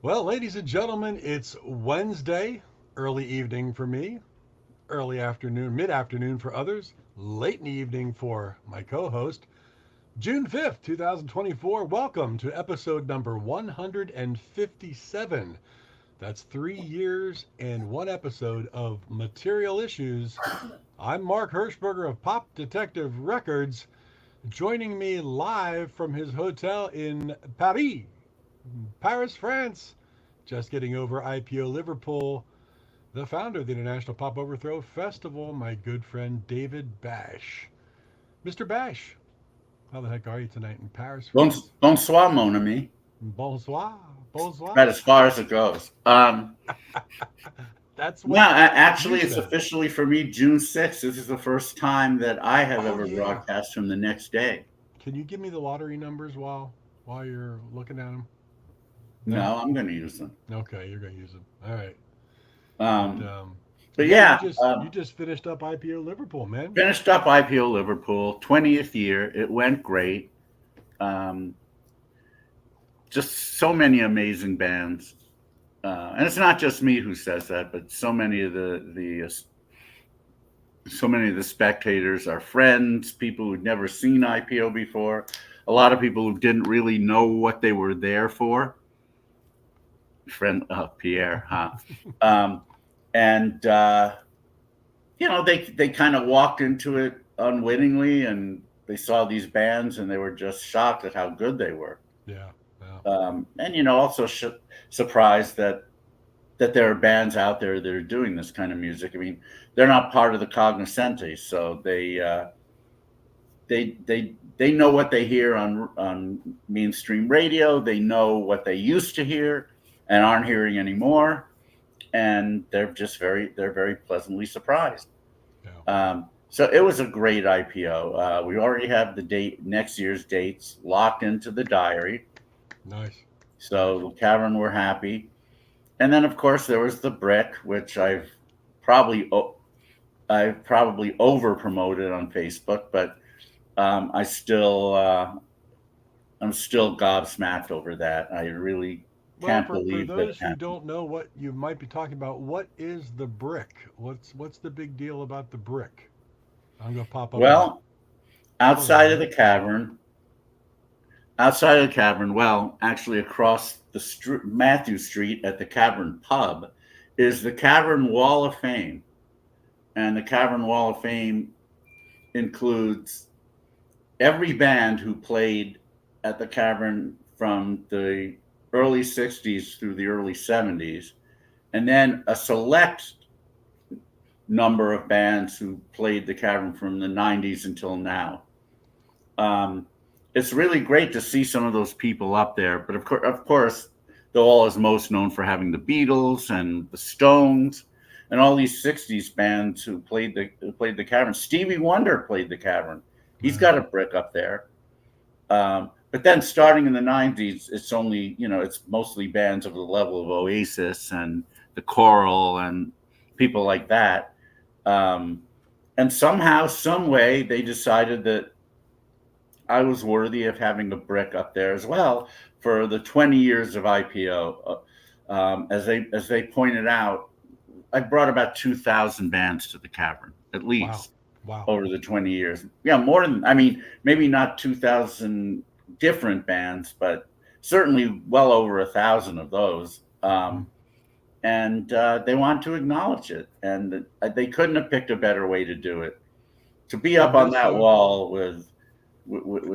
Well, ladies and gentlemen, it's Wednesday, early evening for me, early afternoon, mid afternoon for others, late in the evening for my co host. June 5th, 2024. Welcome to episode number 157. That's 3 years and one episode of Material Issues. I'm Mark Hershbeger of Pop Detective Records, joining me live from his hotel in Paris, France. Just getting over IPO Liverpool, the founder of the International Pop Overthrow Festival, my good friend David Bash. Mr. Bash, how the heck are you tonight in Paris, France? Bonsoir, mon ami. Bonsoir, Right, bonsoir. as far as it goes. That's what Yeah, you actually, it's said. officially for me June 6th. This is the first time that I have Oh ever yeah. broadcast from the next day. Can you give me the lottery numbers while you're looking at them? No. No, I'm going to use them. Okay, you're gonna use them. All right. But Um, but yeah, you yeah, just you just finished up IPO Liverpool, man. finished up IPO Liverpool, 20th year. It went great. Um, just so many amazing bands. And it's not just me who says that, but so many of the spectators are friends, people who'd never seen IPO before, a lot of people who didn't really know what they were there for. Friend Pierre, huh? Um, and they kind of walked into it unwittingly, and they saw these bands, and they were just shocked at how good they were. Yeah, yeah. And also surprised that there are bands out there that are doing this kind of music. I mean, they're not part of the cognoscenti, so they know what they hear on mainstream radio. They know what they used to hear and aren't hearing anymore, and they're very pleasantly surprised. Yeah. So it was a great IPO. We already have the date, next year's dates locked into the diary. Nice. So Nice. the Cavern were happy. And then, of course, there was the Brick, which probably I've probably over promoted on Facebook, but I still I'm still gobsmacked over that. I really Well, can't for believe that it those who happened. don't know what you might be talking about, what is the brick? What's the big deal about the brick? I'm gonna pop up his Well, photo outside of the here. cavern, well, actually across the street, Matthew Street at the Cavern Pub, is the Cavern Wall of Fame, and the Cavern Wall of Fame includes every band who played at the Cavern from the early 60s through the early 70s, and then a select number of bands who played the Cavern from the 90s until now. Um, it's really great to see some of those people up there, but of course, the Wall is most known for having the Beatles and the Stones and all these 60s bands who played the Cavern. Stevie Wonder played the Cavern. He's Yeah. got a brick up there. But then starting in the 90s, it's only, it's mostly bands of the level of Oasis and the Coral and people like that. Um, and somehow, some way, they decided that I was worthy of having a brick up there as well for the 20 years of IPO. As they pointed out, I brought about 2,000 bands to the Cavern, at Wow. least Wow. over the 20 years. Yeah, more than, I mean, maybe not 2,000 different bands, but certainly well over 1,000 of those. Mm. And they want to acknowledge it. And they couldn't have picked a better way to do it. To be up And on this that wall with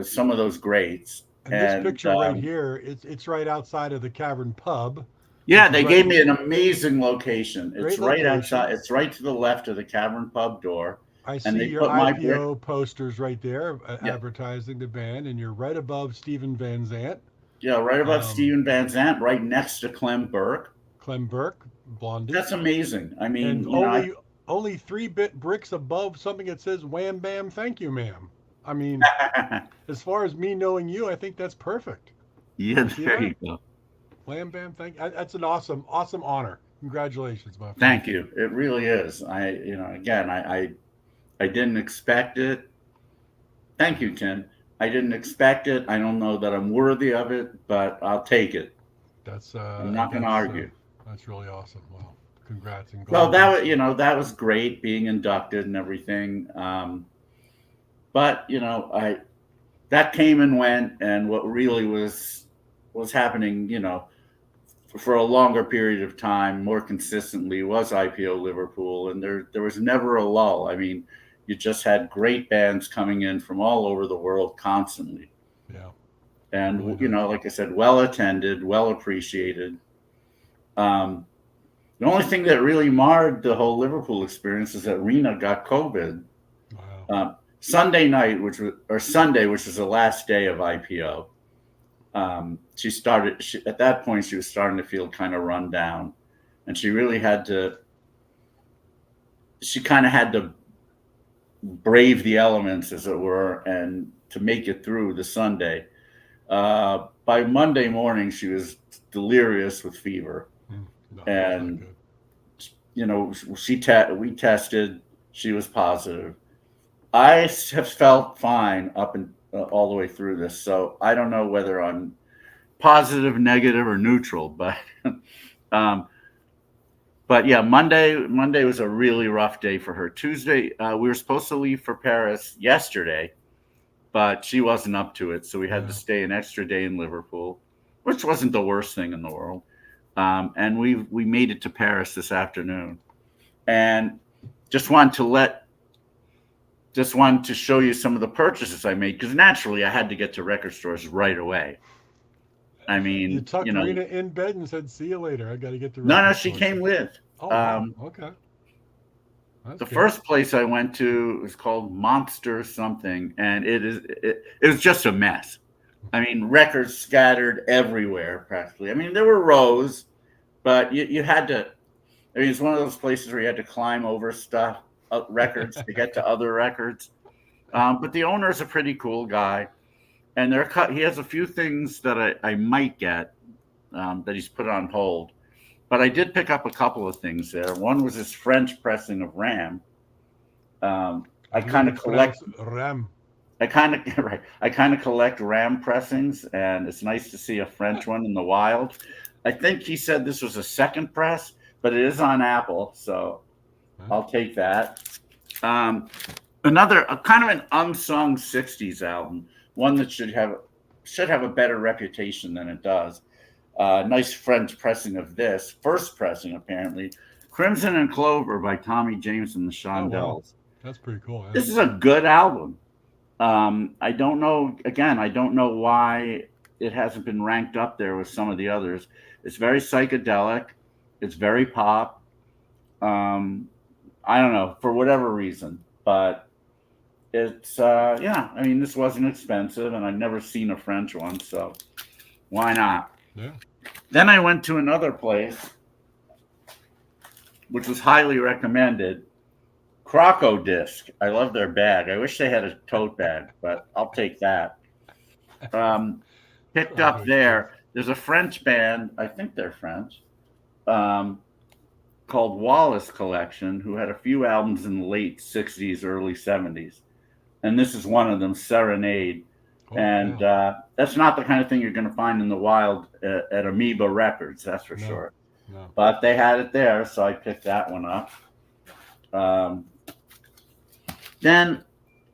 some of those greats. and this And picture right here, it's right outside of the Cavern Pub, yeah, which is they right gave me an amazing location. It's great right location. outside, it's right to the left of the Cavern Pub door. I And see they your put my brick. IPO posters right there Yeah, advertising the band, and you're right above Steven Van Zant, yeah, right above um, Steven Van Zandt, right next to Clem Burke. Clem Burke, Blondie, That's amazing. I and mean, only 3 bit bricks above something that says "Wham Bam, thank you, ma'am." I mean, as far as me knowing you, I think that's perfect. yeah, You see there that? you go. Wham Bam, thank. That's an awesome honor. Congratulations, my friend. Thank you. It really is. Again, I didn't expect it. Thank you, Tim. I didn't expect it. I don't know that I'm worthy of it, but I'll take it. That's I'm not going to argue. that's really awesome. Wow, congrats and So glad that was great being inducted and everything. But I that came and went, and what really was happening, for a longer period of time, more consistently, was IPO Liverpool, and there was never a lull. I mean, you just had great bands coming in from all over the world constantly, yeah. and Really nice. like I said, well attended, well appreciated. The only thing that really marred the whole Liverpool experience is that Rena got COVID. Wow. Sunday night, Sunday, which was the last day of IPO. At that point, she was starting to feel kind of run down, and she kind of had to brave the elements, as it were, and to make it through the Sunday. By Monday morning, she was delirious with fever, No, and we tested. She was positive. I have felt fine up and all the way through this, so I don't know whether I'm positive, negative, or neutral. But yeah, Monday was a really rough day for her. Tuesday, we were supposed to leave for Paris yesterday, but she wasn't up to it, so we had to stay an extra day in Liverpool, which wasn't the worst thing in the world. And we made it to Paris this afternoon, and just wanted to show you some of the purchases I made, because naturally I had to get to record stores right away. I mean, you tucked Rena in bed and said, "See you later. I got to get to." No, she came with. Oh, wow. Okay. The first place I went to was called Monster something, and it was just a mess. I mean, records scattered everywhere practically. I mean, there were rows, but you had to. I mean, it's one of those places where you had to climb over stuff, records, to get to other records. But the owner is a pretty cool guy, and he has a few things that I might get that he's put on hold. But I did pick up a couple of things there. One was his French pressing of Ram. I kind of collect Ram. I kind of collect Ram pressings, and it's nice to see a French one in the wild. I think he said this was a second press, but it is on Apple, so I'll take that. Another kind of an unsung '60s album, one that should have a better reputation than it does. Nice French pressing of this, first pressing apparently, Crimson and Clover by Tommy James and the Shondells. Oh, wow. That's pretty cool. Yeah. This is a good album. I don't know why it hasn't been ranked up there with some of the others. It's very psychedelic. It's very pop. I don't know, for whatever reason, but it's I mean, this wasn't expensive, and I've never seen a French one, so why not? Yeah. Then I went to another place, which was highly recommended. Croco Disc. I love their bag. I wish they had a tote bag, but I'll take that. Picked up there. There's a French band. I think they're French. Called Wallace Collection, who had a few albums in the late '60s, early '70s, and this is one of them, Serenade. That's not the kind of thing you're going to find in the wild at Amoeba Records, that's for sure. No. But they had it there, so I picked that one up. Then,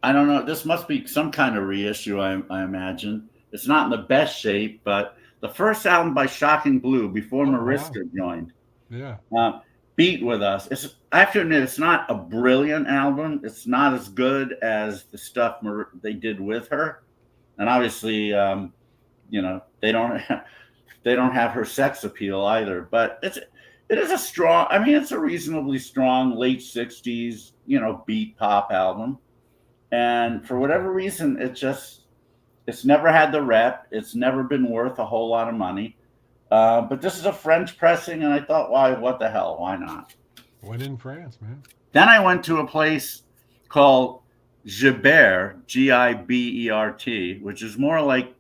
I don't know, this must be some kind of reissue, I imagine. It's not in the best shape, but the first album by Shocking Blue, before Mariska joined. Yeah. Beat With Us. I have to admit, it's not a brilliant album. It's not as good as the stuff they did with her. And obviously, they don't have her sex appeal either. But it is a strong. I mean, it's a reasonably strong late '60s, beat pop album. And for whatever reason, it's never had the rep. It's never been worth a whole lot of money. But this is a French pressing, and I thought, what the hell? Why not? When in France, man. Then I went to a place called Gibert, Gibert, which is more like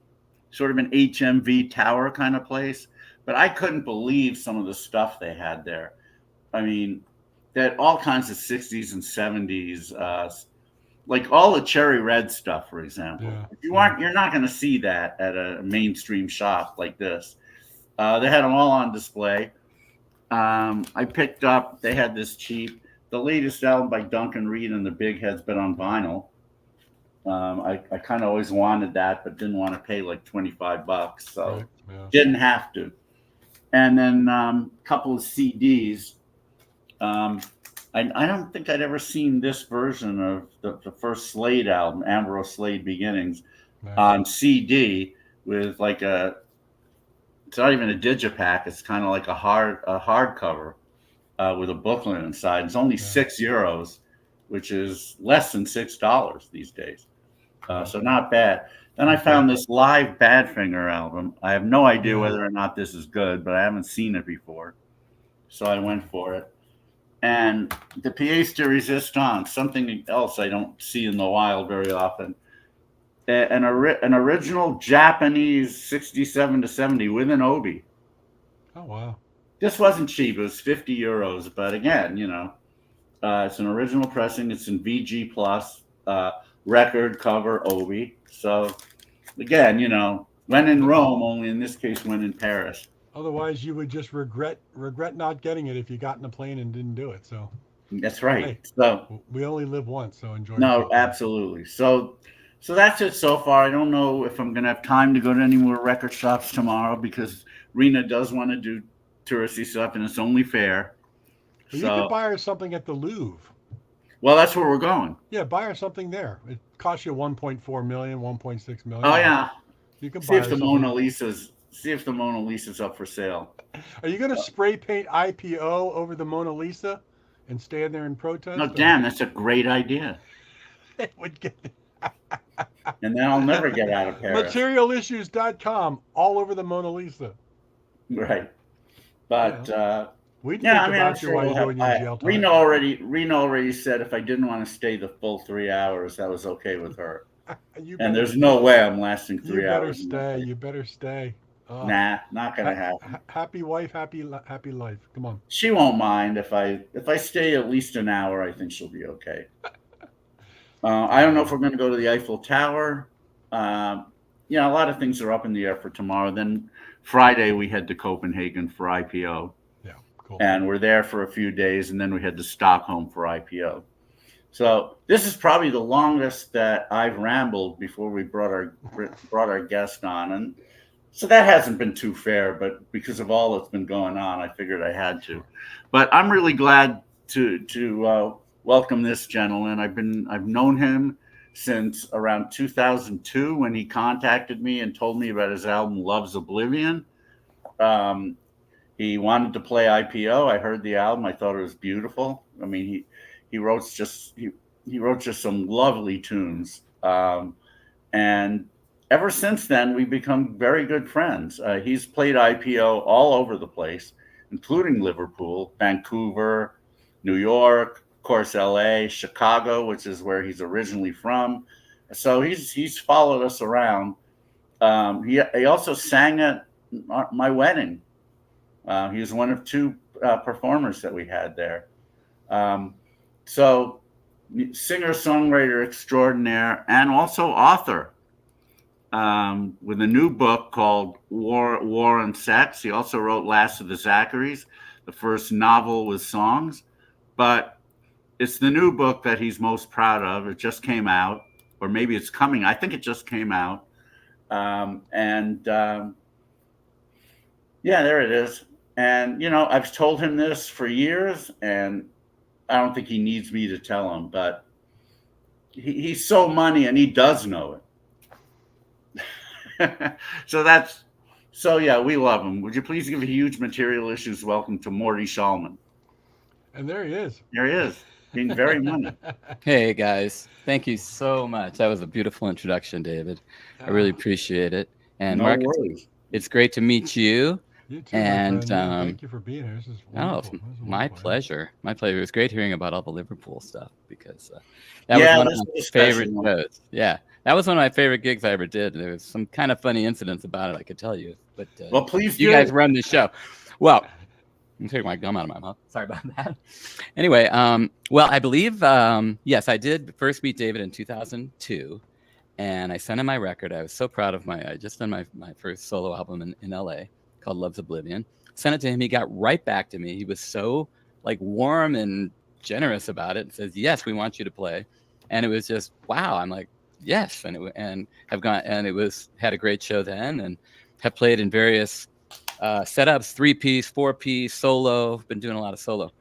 sort of an HMV Tower kind of place. But I couldn't believe some of the stuff they had there. I mean, they had all kinds of '60s and '70s, like all the Cherry Red stuff, for example. Yeah. You're not going to see that at a mainstream shop like this. They had them all on display. I picked up. They had this cheap. The latest album by Duncan Reid and the Big Head's been on vinyl. I kind of always wanted that, but didn't want to pay like $25, so Right, yeah. didn't have to. And then a couple of CDs. I don't think I'd ever seen this version of the first Slade album, Ambrose Slade Beginnings, Nice. on CD with like it's not even a digipack. It's kind of like a hardcover with a booklet inside. It's only €6, which is less than $6 these days. So not bad. Then I found this live Badfinger album. I have no idea whether or not this is good, but I haven't seen it before. So I went for it. And the pièce de résistance, something else I don't see in the wild very often. An original Japanese 67 to 70 with an obi. Oh, wow. This wasn't cheap. It was €50. But again, it's an original pressing. It's in VG Plus, record cover obi. So again, when in Rome, only in this case, when in Paris. Otherwise, you would just regret not getting it if you got in a plane and didn't do it. So that's right. Hey, so we only live once, so enjoy. No, absolutely. So that's it so far. I don't know if I'm going to have time to go to any more record shops tomorrow because Rena does want to do touristy stuff, and it's only fair. Well, you could buy her something at the Louvre. Well, that's where we're going. Yeah, buy her something there. It costs you 1.4 million, 1.6 million. Oh yeah. You can see if the Mona Lisa's up for sale. Are you going to spray paint IPO over the Mona Lisa and stand there and protest? No, damn, that's a great idea. It would get. And then I'll never get out of Paris. Materialissues.com, all over the Mona Lisa. Right. But we'd think about you while you're doing your jail time. Rena already said if I didn't want to stay the full 3 hours, that was okay with her. And there's no way I'm lasting 3 hours. You better stay. Nah, not gonna happen. Happy wife, happy life. Come on. She won't mind if I stay at least an hour. I think she'll be okay. I don't know if we're going to go to the Eiffel Tower. A lot of things are up in the air for tomorrow. Then Friday we head to Copenhagen for IPO. Yeah, cool. And we're there for a few days, and then we head to Stockholm for IPO. So this is probably the longest that I've rambled before we brought our guest on, and so that hasn't been too fair. But because of all that's been going on, I figured I had to. But I'm really glad to welcome this gentleman. I've known him since around 2002 when he contacted me and told me about his album Love's Oblivion. He wanted to play IPO. I heard the album. I thought it was beautiful. I mean, he wrote just some lovely tunes. And ever since then, we've become very good friends. He's played IPO all over the place, including Liverpool, Vancouver, New York, of course, LA, Chicago, which is where he's originally from. So he's followed us around. He also sang at my wedding. He was one of two performers that we had there. So singer-songwriter extraordinaire and also author with a new book called War and Sex. He also wrote Last of the Zacharys, the first novel with songs. But it's the new book that he's most proud of. It just came out, or maybe it's coming. I think it just came out. There it is. And, I've told him this for years, and I don't think he needs me to tell him, but he's so money, and he does know it. So we love him. Would you please give a huge Material Issues welcome to Morty Shallman? And there he is. There he is, being very money. Hey, guys. Thank you so much. That was a beautiful introduction, David. I really appreciate it. And No Mark, worries. it's great to meet you. You too, And thank you for being here. This is wonderful. my pleasure. My pleasure. It was great hearing about all the Liverpool stuff because that was one of my favorite shows. Yeah, that was one of my favorite gigs I ever did. There was some kind of funny incidents about it I could tell you. But well, please you guys run the show. Well, I'm taking my gum out of my mouth. Sorry about that. Anyway, I believe, yes, I did first meet David in 2002, and I sent him my record. I was so proud of I just done my first solo album in LA, called Love's Oblivion. Sent it to him. He got right back to me. He was so like warm and generous about it, and says, yes, we want you to play. And it was just, wow. I'm like, yes. And have gone, and it was, had a great show then, and have played in various setups, 3-piece, 4-piece, solo. Been doing a lot of solo.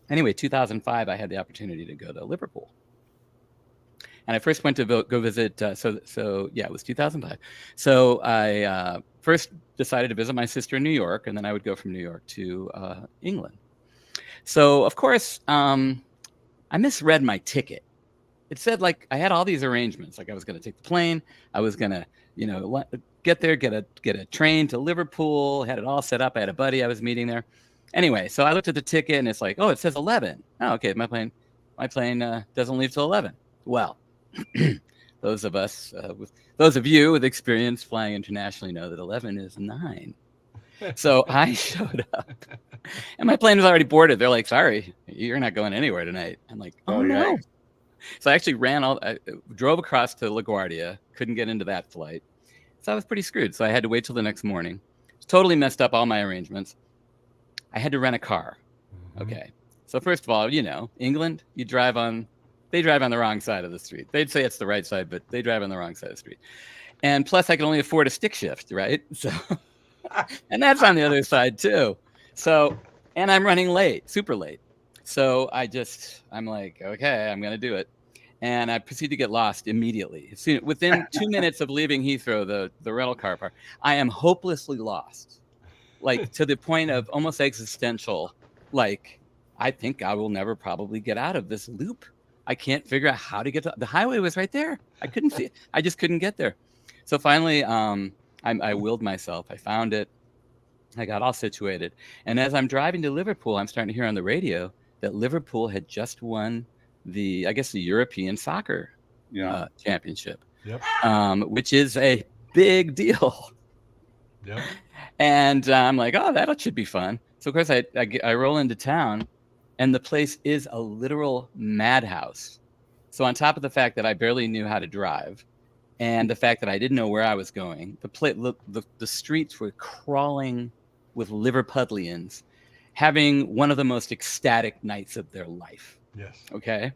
Anyway, 2005, I had the opportunity to go to Liverpool. And I first went to go visit, so yeah, it was 2005. So I first decided to visit my sister in New York, and then I would go from New York to England. So, of course, I misread my ticket. It said, like, I had all these arrangements. Like, I was going to take the plane. I was going to, get there, get a train to Liverpool, had it all set up. I had a buddy I was meeting there. Anyway, so I looked at the ticket, and it's like, oh, it says 11. Oh, okay, my plane doesn't leave till 11. Well, those of you with experience flying internationally know that 11 is 9. So I showed up, and my plane was already boarded. They're like, sorry, you're not going anywhere tonight. I'm like, oh no. Yeah. So I actually drove across to LaGuardia, couldn't get into that flight. So I was pretty screwed. So I had to wait till the next morning. Totally messed up all my arrangements. I had to rent a car. Mm-hmm. Okay. So first of all, England, they drive on the wrong side of the street. They'd say it's the right side, but they drive on the wrong side of the street. And plus I could only afford a stick shift, right? So, and that's on the other side too. So, and I'm running late, super late. So I'm like, okay, I'm going to do it. And I proceed to get lost immediately. Within 2 minutes of leaving Heathrow, the rental car park, I am hopelessly lost, like to the point of almost existential. Like, I think I will never probably get out of this loop. I can't figure out how to get to the highway. Was right there. I couldn't see it. I just couldn't get there. So finally, I willed myself. I found it. I got all situated. And as I'm driving to Liverpool, I'm starting to hear on the radio that Liverpool had just won the European soccer championship, which is a big deal. Yep. And I'm like, oh, that should be fun. So of course I roll into town, and the place is a literal madhouse. So on top of the fact that I barely knew how to drive, and the fact that I didn't know where I was going, the streets were crawling with Liverpudlians having one of the most ecstatic nights of their life. Yes. Okay.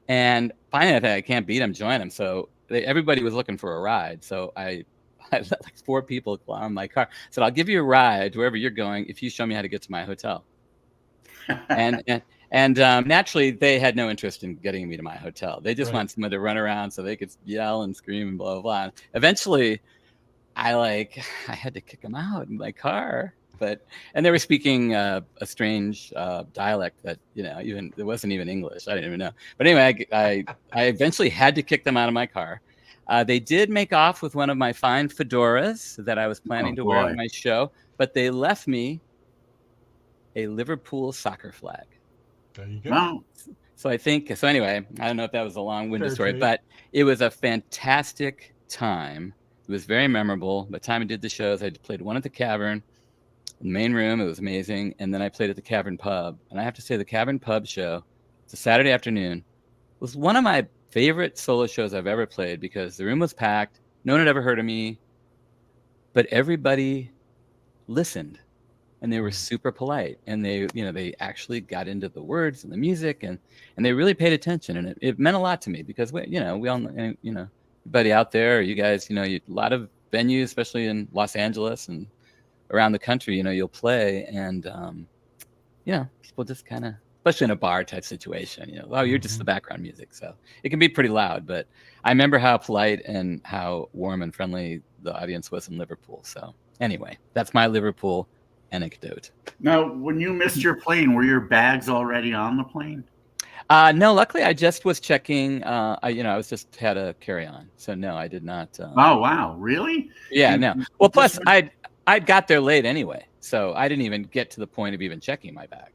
And finally, I thought, I can't beat them, join them. So everybody was looking for a ride. So I let like 4 people on my car. Said, I'll give you a ride wherever you're going if you show me how to get to my hotel. and naturally, they had no interest in getting me to my hotel. They just want someone to run around so they could yell and scream and blah, blah, blah. And eventually, I had to kick them out in my car. And they were speaking a strange dialect that, even it wasn't even English. I didn't even know. But anyway, I eventually had to kick them out of my car. They did make off with one of my fine fedoras that I was planning to wear at my show, but they left me a Liverpool soccer flag. There you go. Wow. So anyway, I don't know if that was a long-winded story, but it was a fantastic time. It was very memorable. By the time I did the shows, I played one at the Cavern. In the main room, it was amazing. And then I played at the Cavern Pub. And I have to say, the Cavern Pub show, it's a Saturday afternoon, was one of my favorite solo shows I've ever played because the room was packed. No one had ever heard of me. But everybody listened. And they were super polite. And they actually got into the words and the music. And they really paid attention. And it meant a lot to me because, we all, everybody out there, you guys, a lot of venues, especially in Los Angeles and around the country, you'll play and, people just kind of, especially in a bar type situation, you're just the background music. So it can be pretty loud, but I remember how polite and how warm and friendly the audience was in Liverpool. So anyway, that's my Liverpool anecdote. Now, when you missed your plane, were your bags already on the plane? No, luckily I just was checking, I was just had a carry on. So no, I did not. Oh, wow. Really? Yeah, no. Well, plus I got there late anyway, so I didn't even get to the point of even checking my bag.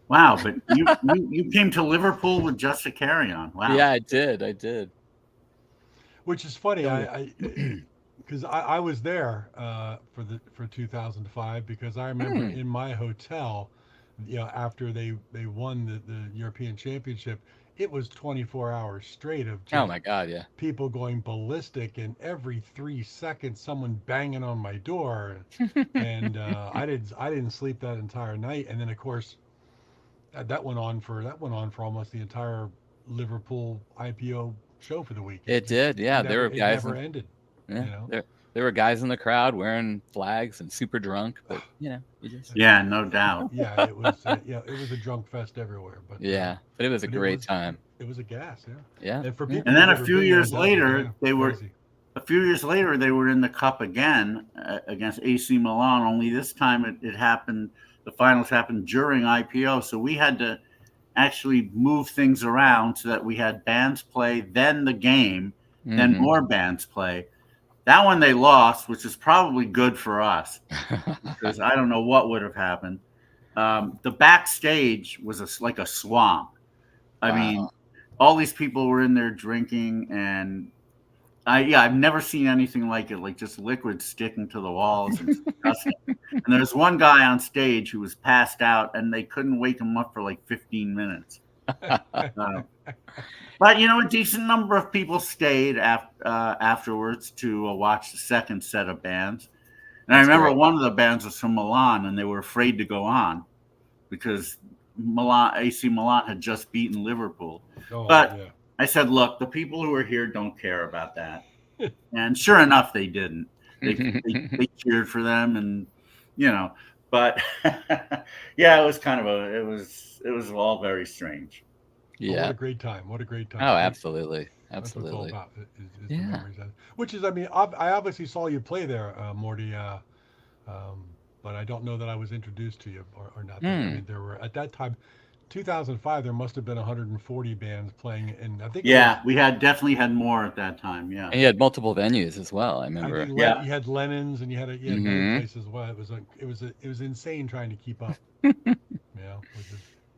Wow, but you came to Liverpool with just a carry-on. Wow. Yeah, I did. Which is funny, because I was there for 2005 because I remember in my hotel, after they won the European Championship, it was 24 hours straight of Oh just my God, yeah. people going ballistic, and every 3 seconds someone banging on my door, and I didn't sleep that entire night. And then of course that went on for almost the entire Liverpool IPO show for the week. It It just did, it yeah. There never were it guys never in, ended. yeah, You know. there were guys in the crowd wearing flags and super drunk, but you just Yeah, no doubt. Yeah, it was a drunk fest everywhere. yeah. But it was a But it great was time. it was a gas, yeah. Yeah, And for yeah. people And who've then never been there, yeah, crazy. a few years later they were in the cup again against AC Milan. Only this time it happened. The finals happened during IPO, so we had to actually move things around so that we had bands play, then the game, then Hmm. more bands play. That one they lost, which is probably good for us because I don't know what would have happened. The backstage was like a swamp. I mean, Wow. all these people were in there drinking, and I've never seen anything like it. Like just liquid sticking to the walls. It's disgusting. And there's one guy on stage who was passed out, and they couldn't wake him up for like 15 minutes. Uh, but a decent number of people stayed afterwards to watch the second set of bands. And I That's remember great. one of the bands was from Milan, and they were afraid to go on because AC Milan had just beaten Liverpool. Oh But yeah. I said, look, the people who are here don't care about that. And sure enough, they didn't. They cheered for them, and but yeah, it was all very strange. Well, what Yeah. a great time! What a great time! Oh, Great. absolutely. That's what it's all Absolutely. about. Is the Yeah. memories. Which is, I mean, I obviously saw you play there, Morty. Um, but I don't know that I was introduced to you or not. I Hmm. mean, there were at that time, 2005. There must have been 140 bands playing, and I think it was. Yeah, we had definitely had more at that time. Yeah, And you had multiple venues as well, I I think remember. yeah. You had Lennon's, and you had many Hmm. places as well. It was insane trying to keep up.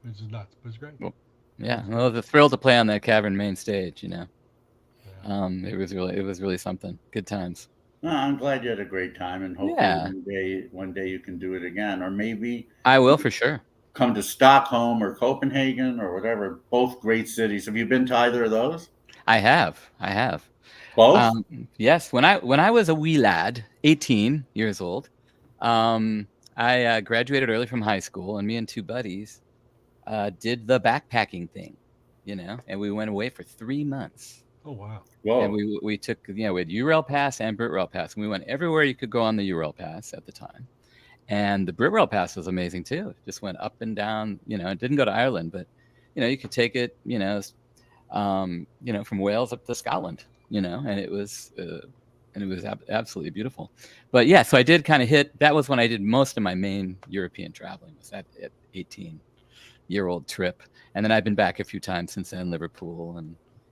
Which is nuts, but it's great. Well, yeah. It's Well, it great. was a thrill to play on that cavern main stage. Yeah. It was really something. Good times. No, I'm glad you had a great time, and hopefully Yeah. one day you can do it again, or maybe I will for sure. come to Stockholm or Copenhagen or whatever. Both great cities. Have you been to either of those? I have. I have. Both? Yes, when I was a wee lad, 18 years old, I graduated early from high school, and me and two buddies did the backpacking thing, and we went away for 3 months. Oh wow. And Whoa. we took, we had URail Pass and BritRail Pass, and we went everywhere you could go on the URail Pass at the time. And the BritRail Pass was amazing too. It just went up and down. It didn't go to Ireland, but you could take it, from Wales up to Scotland, and it was absolutely beautiful. But yeah, so I did kind of hit. That was when I did most of my main European traveling. Was that 18-year-old trip, and then I've been back a few times since then, Liverpool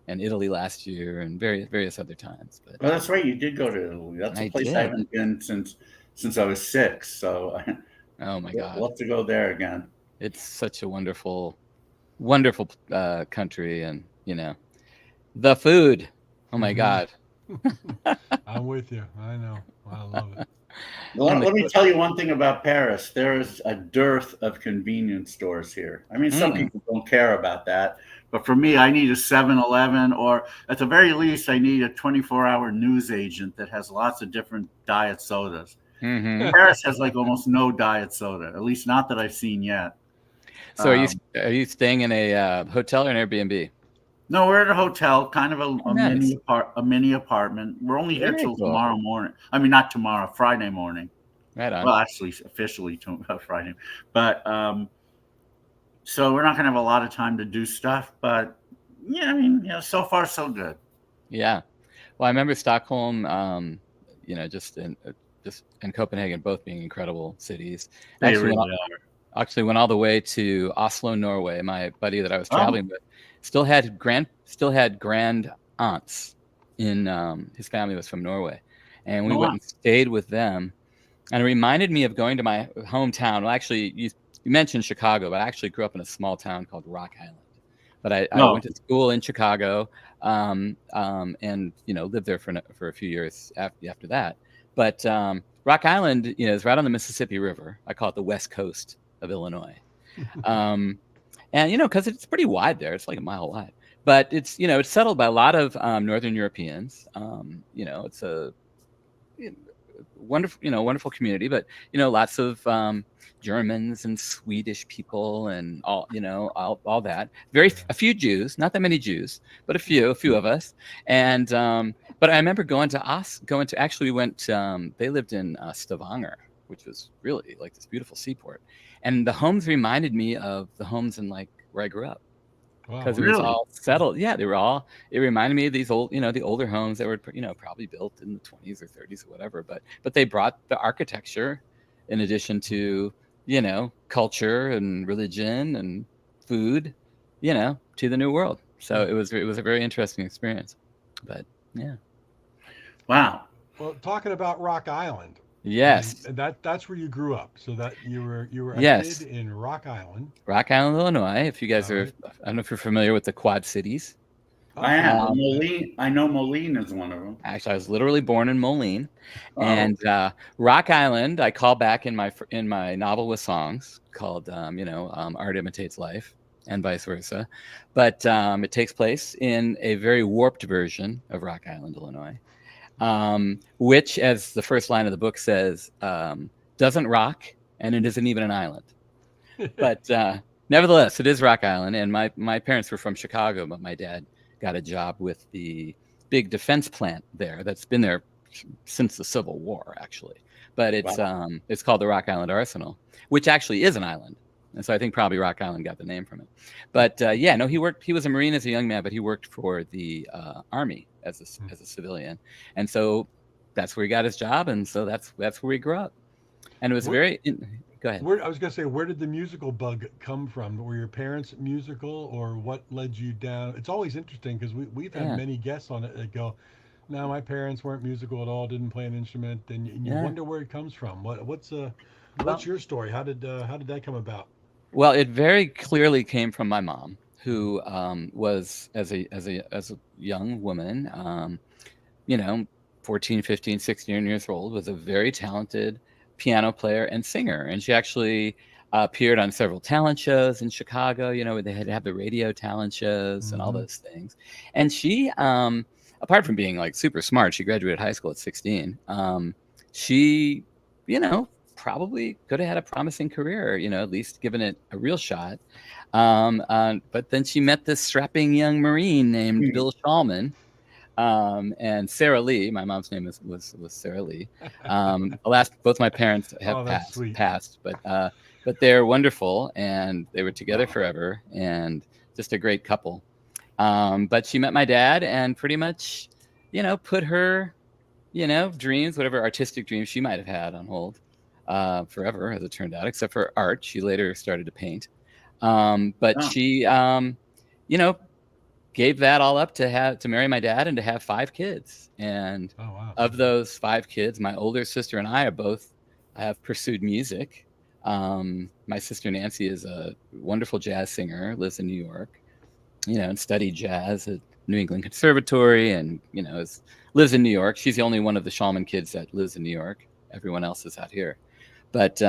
and Italy last year, and various other times. But Well, that's right. You did go to Italy. That's a I place I did. haven't been since I was 6. So Oh my I'd God, love to go there again. it's such a wonderful, wonderful country, and the food. Oh my Mhm. God. I'm with you. I know. I love it. Let, And let me tell you one thing about Paris. There is a dearth of convenience stores here. I mean, some Mm, people don't care about that, but for me, I need a 7-Eleven, or at the very least, I need a 24-hour news agent that has lots of different diet sodas. hmm Paris has like almost no diet soda, at least not that I've seen yet. So Um, are you staying in a hotel or an Airbnb? no, we're at a hotel, kind of Oh, a mini nice. a mini apartment. We're only here Very till cool. tomorrow morning. I mean, not tomorrow, Friday morning. Right on. Well, actually, officially Friday, but so we're not gonna have a lot of time to do stuff. But yeah, I mean, so far so good. Yeah. Well, I remember Stockholm, just in Copenhagen, both being incredible cities. They Actually went, really actually went all the way to Oslo, Norway. My buddy that I was are. traveling with still had grand aunts in his family was from Norway, and we Oh, went wow. and stayed with them. And it reminded me of going to my hometown. Well, actually, you mentioned Chicago, but I actually grew up in a small town called Rock Island. But I No, went to school in Chicago, and lived there for a few years after that. But Rock Island, is right on the Mississippi River. I call it the West Coast of Illinois. Um, And, because it's pretty wide there, it's like a mile wide, but it's, it's settled by a lot of Northern Europeans. It's a wonderful community, but, lots of Germans and Swedish people and all that. A few Jews, not that many Jews, but a few of us. And, but I remember actually we went, they lived in Stavanger, which was really like this beautiful seaport. And the homes reminded me of the homes in like where I grew up. Because it was all settled. Yeah, it reminded me of these old, the older homes that were, probably built in the 20s or 30s or whatever. But they brought the architecture in addition to, culture and religion and food, to the new world. So it was a very interesting experience. But yeah. Wow. Well, talking about Rock Island. Yes. That's where you grew up. So that you were a yes. kid in Rock Island. Rock Island, Illinois. If you guys I don't know if you're familiar with the Quad Cities. I am. Moline. I know Moline is one of them. Actually, I was literally born in Moline, and Rock Island. I call back in my novel with songs called Art Imitates Life, and vice versa. But it takes place in a very warped version of Rock Island, Illinois. Which, as the first line of the book says, doesn't rock, and it isn't even an island. But nevertheless, it is Rock Island. And my parents were from Chicago, but my dad got a job with the big defense plant there that's been there since the Civil War, actually. But it's called the Rock Island Arsenal, which actually is an island. And so I think probably Rock Island got the name from it. But he was a Marine as a young man, but he worked for the Army as a civilian. And so that's where he got his job. And so that's where he grew up. And it was go ahead. I was going to say, where did the musical bug come from? Were your parents musical, or what led you down? It's always interesting because we've had many guests on it that go, no, my parents weren't musical at all, didn't play an instrument. And you wonder where it comes from. What's your story? How did that come about? Well, it very clearly came from my mom, who was as a young woman, 14, 15, 16 years old, was a very talented piano player and singer. And she actually appeared on several talent shows in Chicago, where they had to have the radio talent shows and all those things. And she, apart from being like super smart, she graduated high school at 16. She, probably could have had a promising career, at least given it a real shot. But then she met this strapping young Marine named Bill Shallman, and Sarah Lee. My mom's name was Sarah Lee. Alas, both my parents have passed, but they're wonderful, and they were together forever, and just a great couple. But she met my dad and pretty much, put her, dreams, whatever artistic dreams she might have had, on hold. Forever, as it turned out, except for art. She later started to paint. But she, gave that all up to marry my dad and to have 5 kids. And of those 5 kids, my older sister and I have pursued music. My sister Nancy is a wonderful jazz singer, lives in New York, and studied jazz at New England Conservatory, and, lives in New York. She's the only one of the Shallman kids that lives in New York. Everyone else is out here. But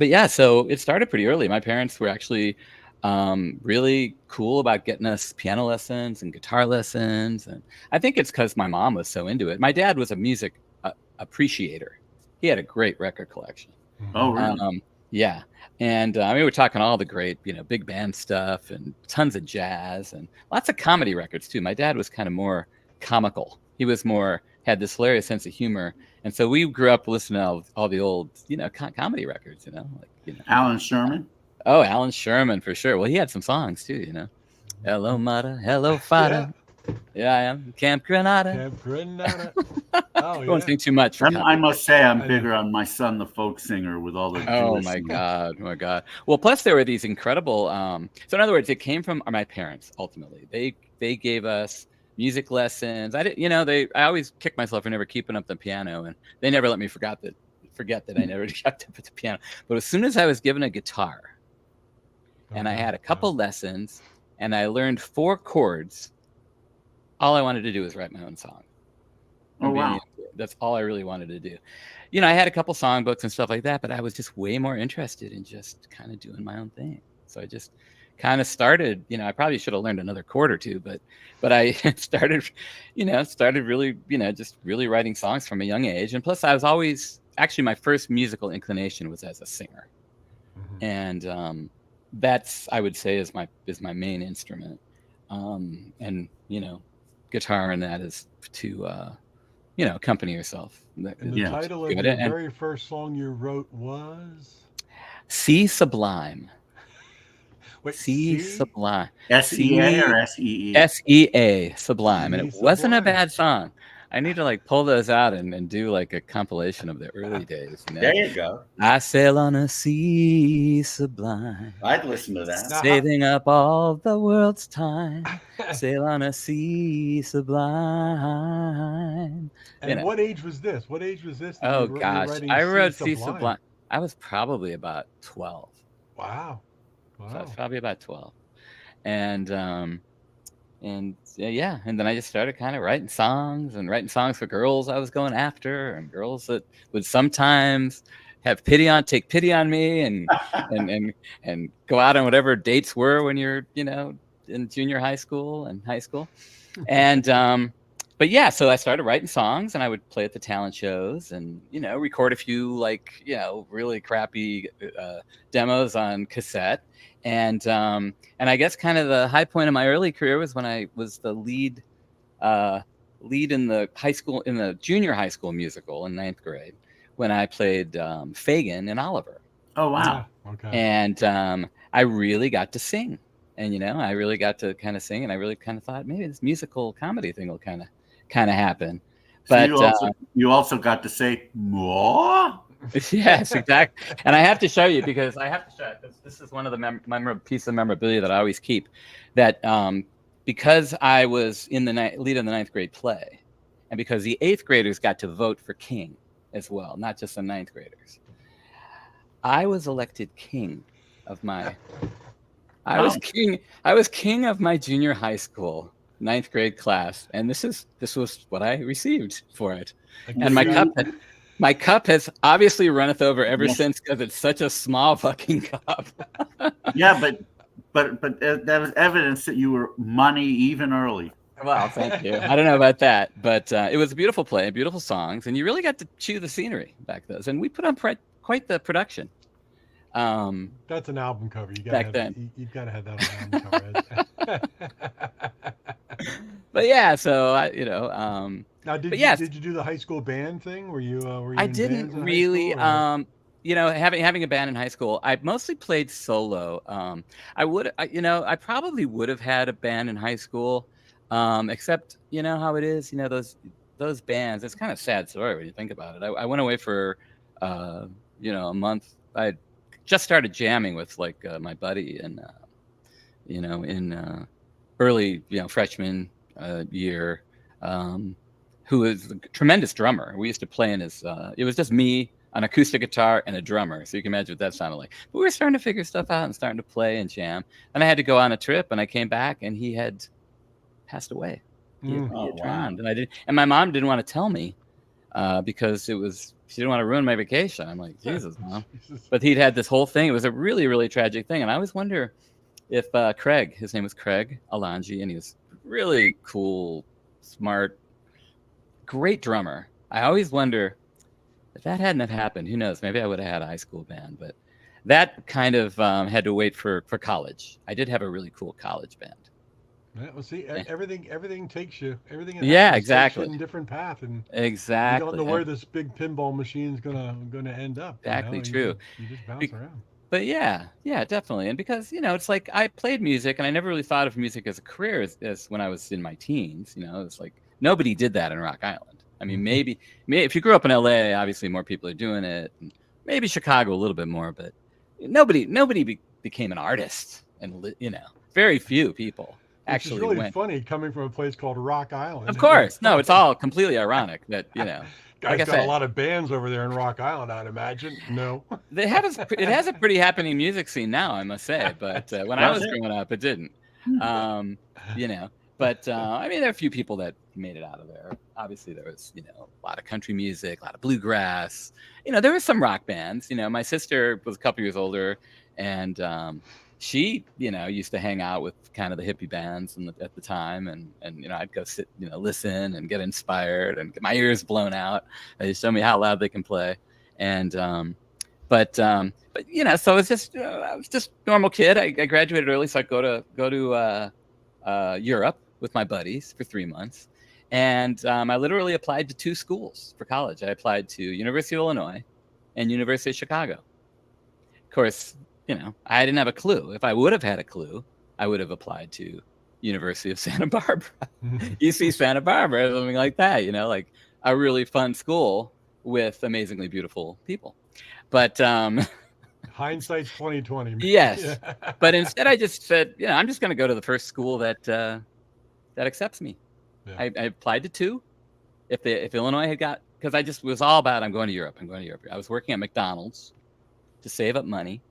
yeah, so it started pretty early. My parents were actually really cool about getting us piano lessons and guitar lessons. And I think it's because my mom was so into it. My dad was a music appreciator. He had a great record collection. Oh, really? Yeah. And we're talking all the great, big band stuff and tons of jazz and lots of comedy records too. My dad was kind of more comical. He was had this hilarious sense of humor. And so we grew up listening to all the old, comedy records, Alan Sherman. Oh, Alan Sherman, for sure. Well, he had some songs too, Hello, Mata. Hello, Fada. Yeah, I am. Camp Granada. Camp Granada. I won't sing too much. I must say, I'm bigger on My Son, the Folk Singer, with all the. Oh my God! Oh my God! Well, plus there were these incredible. So in other words, it came from my parents. Ultimately, they gave us music lessons. I always kick myself for never keeping up the piano, and they never let me forget that I never kept up with the piano. But as soon as I was given a guitar, and I had a couple lessons, and I learned 4 chords, all I wanted to do was write my own song. Oh, wow. That's all I really wanted to do. I had a couple songbooks and stuff like that, but I was just way more interested in just kind of doing my own thing. So I just kind of started, I probably should have learned another chord or two, but I started really, just really writing songs from a young age. And plus I was always, actually my first musical inclination was as a singer. Mm-hmm. And that's, I would say, is my main instrument. And, guitar and that is to, accompany yourself. And the title of the very first song you wrote was? See Sublime. Wait, See Sublime. S-E-A or S-E-E? S-E-A, Sublime. And it wasn't a bad song. I need to pull those out and do a compilation of the early days. There you go. I sail on a sea sublime. I'd listen to that. Saving up all the world's time. Sail on a sea sublime. And what age was this? What age was this? Oh gosh, I wrote Sea Sublime. I was probably about 12. Wow. So I was probably about 12. And then I just started kind of writing songs for girls I was going after, and girls that would sometimes take pity on me and go out on whatever dates were when you're, in junior high school and high school. And, so I started writing songs, and I would play at the talent shows and, record a few really crappy demos on cassette. And I guess kind of the high point of my early career was when I was the lead in the junior high school musical in 9th grade, when I played Fagin in Oliver. Oh, wow. Okay. And I really got to sing, and I really got to kind of sing, and I really kind of thought maybe this musical comedy thing will kind of happen. But you also got to say more. Yes, exactly. And I have to show you, because this is one of the piece of memorabilia that I always keep, that because I was in the lead in the 9th grade play, and because the 8th graders got to vote for king as well, not just the 9th graders, I was elected king of my I was king of my junior high school 9th grade class, and this was what I received for it. And my cup has obviously runneth over ever since, because it's such a small fucking cup. Yeah, but that was evidence that you were money even early. Well, thank you. I don't know about that, but it was a beautiful play, beautiful songs, and you really got to chew the scenery back then. And we put on quite the production. That's an album cover. You've got to have that on an album cover. But yeah, so now, did you do the high school band thing? Were you I didn't really. Having a band in high school, I mostly played solo. I probably would have had a band in high school, except how it is. Those bands. It's kind of a sad story when you think about it. I went away for a month. I just started jamming with my buddy, and in early freshman year, who was a tremendous drummer. We used to play in his, it was just me, an acoustic guitar, and a drummer. So you can imagine what that sounded like. But we were starting to figure stuff out and starting to play and jam. And I had to go on a trip, and I came back, and he had passed away. He had drowned. And my mom didn't want to tell me because she didn't want to ruin my vacation. I'm like, Jesus, Mom. But he'd had this whole thing. It was a really, really tragic thing. And I always wonder if Craig, his name was Craig Alangi, and he was really cool, smart, great drummer. I always wonder if that hadn't have happened, who knows? Maybe I would have had a high school band, but that kind of had to wait for college. I did have a really cool college band. Yeah, well, see, everything takes you. Everything. Exactly. Takes you in a different path, and exactly. You don't know where this big pinball machine's gonna end up. Exactly true. You just bounce around. But yeah, definitely. And because it's like I played music, and I never really thought of music as a career as when I was in my teens. It's like nobody did that in Rock Island. I mean, maybe if you grew up in LA, obviously more people are doing it. And maybe Chicago a little bit more, but nobody became an artist, and very few people actually It's really went. Funny coming from a place called Rock Island. Of course, no, it's all completely ironic that Guys got a lot of bands over there in Rock Island, I'd imagine. No, it has a pretty happening music scene now, I must say. But when I was growing up, it didn't. But I mean, there are a few people that made it out of there. Obviously, there was a lot of country music, a lot of bluegrass. There were some rock bands. My sister was a couple years older, and she, used to hang out with kind of the hippie bands at the time, and I'd go sit, listen and get inspired and get my ears blown out. They show me how loud they can play, and but so it's just I was just a normal kid. I graduated early, so I go to Europe with my buddies for 3 months, and I literally applied to 2 schools for college. I applied to University of Illinois and University of Chicago. Of course, I didn't have a clue. If I would have had a clue, I would have applied to University of Santa Barbara, UC Santa Barbara, something like that, like a really fun school with amazingly beautiful people. But hindsight's 2020. Yes. But instead I just said, I'm just going to go to the first school that accepts me. Yeah. I applied to 2. If Illinois had got, because I just was all about, I'm going to Europe. I was working at McDonald's to save up money.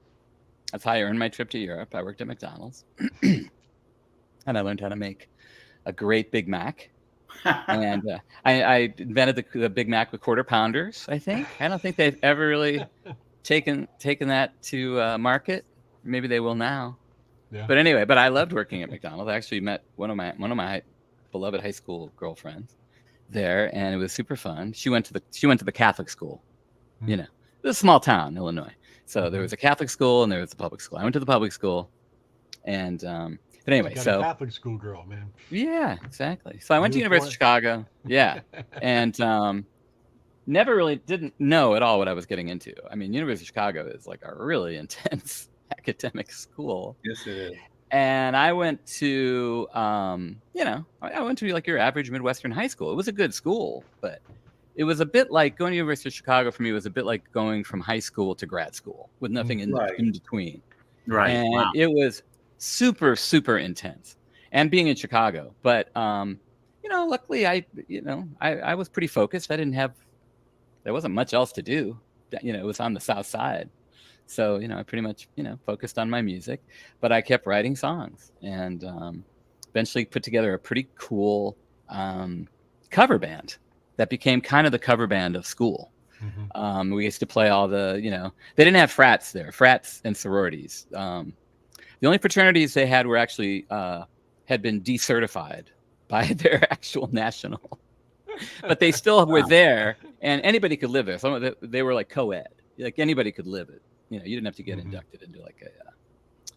That's how I earned my trip to Europe. I worked at McDonald's, and I learned how to make a great Big Mac. And I invented the Big Mac with quarter pounders. I don't think they've ever really taken that to market. Maybe they will now. Yeah. But anyway, I loved working at McDonald's. I actually met one of my beloved high school girlfriends there, and it was super fun. She went to the Catholic school. It was a small town, Illinois. So there was a Catholic school and there was a public school. I went to the public school, and but anyway, a Catholic school girl, man. Yeah, exactly. So I went to University of Chicago. Yeah, and never really didn't know at all what I was getting into. I mean, University of Chicago is like a really intense academic school. Yes, it is. And I went to, I went to like your average Midwestern high school. It was a good school, but it was a bit like going to University of Chicago for me was a bit like going from high school to grad school with nothing in between. Right. And it was super, super intense. And being in Chicago, but luckily I was pretty focused. There wasn't much else to do. It was on the South Side. So, I pretty much, focused on my music, but I kept writing songs and eventually put together a pretty cool cover band that became kind of the cover band of school. Mm-hmm. We used to play all the, they didn't have frats and sororities. The only fraternities they had were actually had been decertified by their actual national, but they still were there and anybody could live there. Some of they were like co-ed, like anybody could live it. You didn't have to get inducted into like a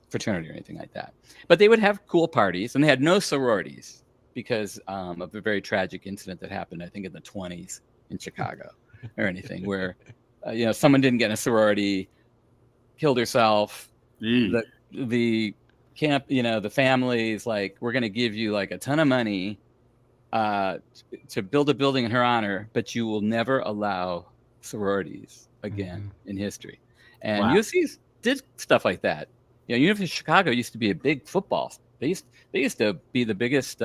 fraternity or anything like that. But they would have cool parties, and they had no sororities because of a very tragic incident that happened, I think, in the 1920s in Chicago or anything, where someone didn't get in a sorority, killed herself. The camp, the family's like, we're going to give you like a ton of money to build a building in her honor, but you will never allow sororities again in history. And USC did stuff like that. University of Chicago used to be a big football. They used to be the biggest,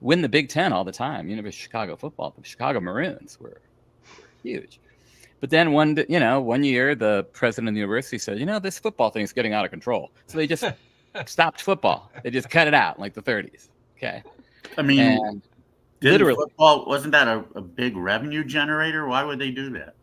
win the Big Ten all the time. University of Chicago football. The Chicago Maroons were huge. But then one year, the president of the university said, this football thing is getting out of control. So they just stopped football. They just cut it out in like the 1930s. Okay. I mean, literally, football wasn't that a big revenue generator? Why would they do that?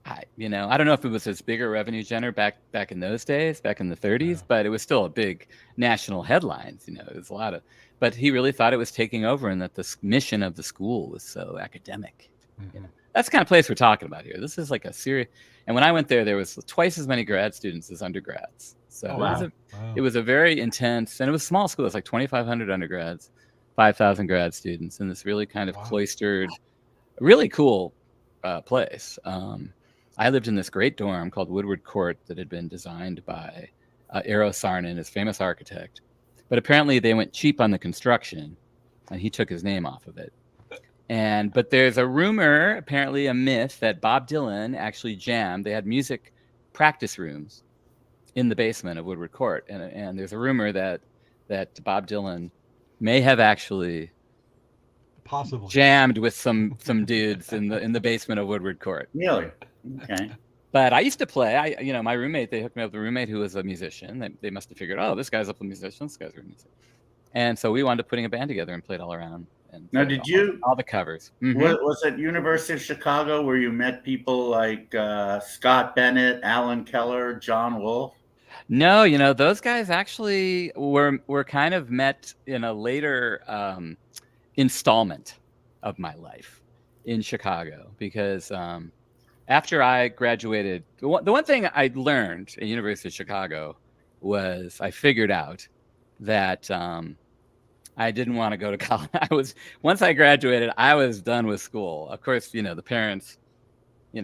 I don't know if it was as big a revenue generator back in those days, back in the 1930s, but it was still a big national headlines. It was a lot of, but he really thought it was taking over and that the mission of the school was so academic. Mm-hmm. That's the kind of place we're talking about here. This is like a serious, and when I went there was twice as many grad students as undergrads. So it was a very intense, and it was a small school. It was like 2,500 undergrads, 5,000 grad students, in this really kind of cloistered, really cool place. I lived in this great dorm called Woodward Court that had been designed by Eero Saarinen, his famous architect. But apparently they went cheap on the construction, and he took his name off of it. But there's a rumor, apparently a myth, that Bob Dylan actually jammed. They had music practice rooms in the basement of Woodward Court, and there's a rumor that Bob Dylan may have actually possibly jammed with some dudes in the basement of Woodward Court. Really? Okay. But I used to play. My roommate, they hooked me up with a roommate who was a musician. They must have figured, this guy's up a musician, this guy's a musician. And so we wound up putting a band together and played all around. And now, all the covers? Mm-hmm. Was it University of Chicago where you met people like Scott Bennett, Alan Keller, John Wolfe? No, those guys actually were kind of met in a later installment of my life in Chicago, because after I graduated, the one thing I learned at University of Chicago was I figured out that I didn't want to go to college. Once I graduated, I was done with school. Of course, the parents, you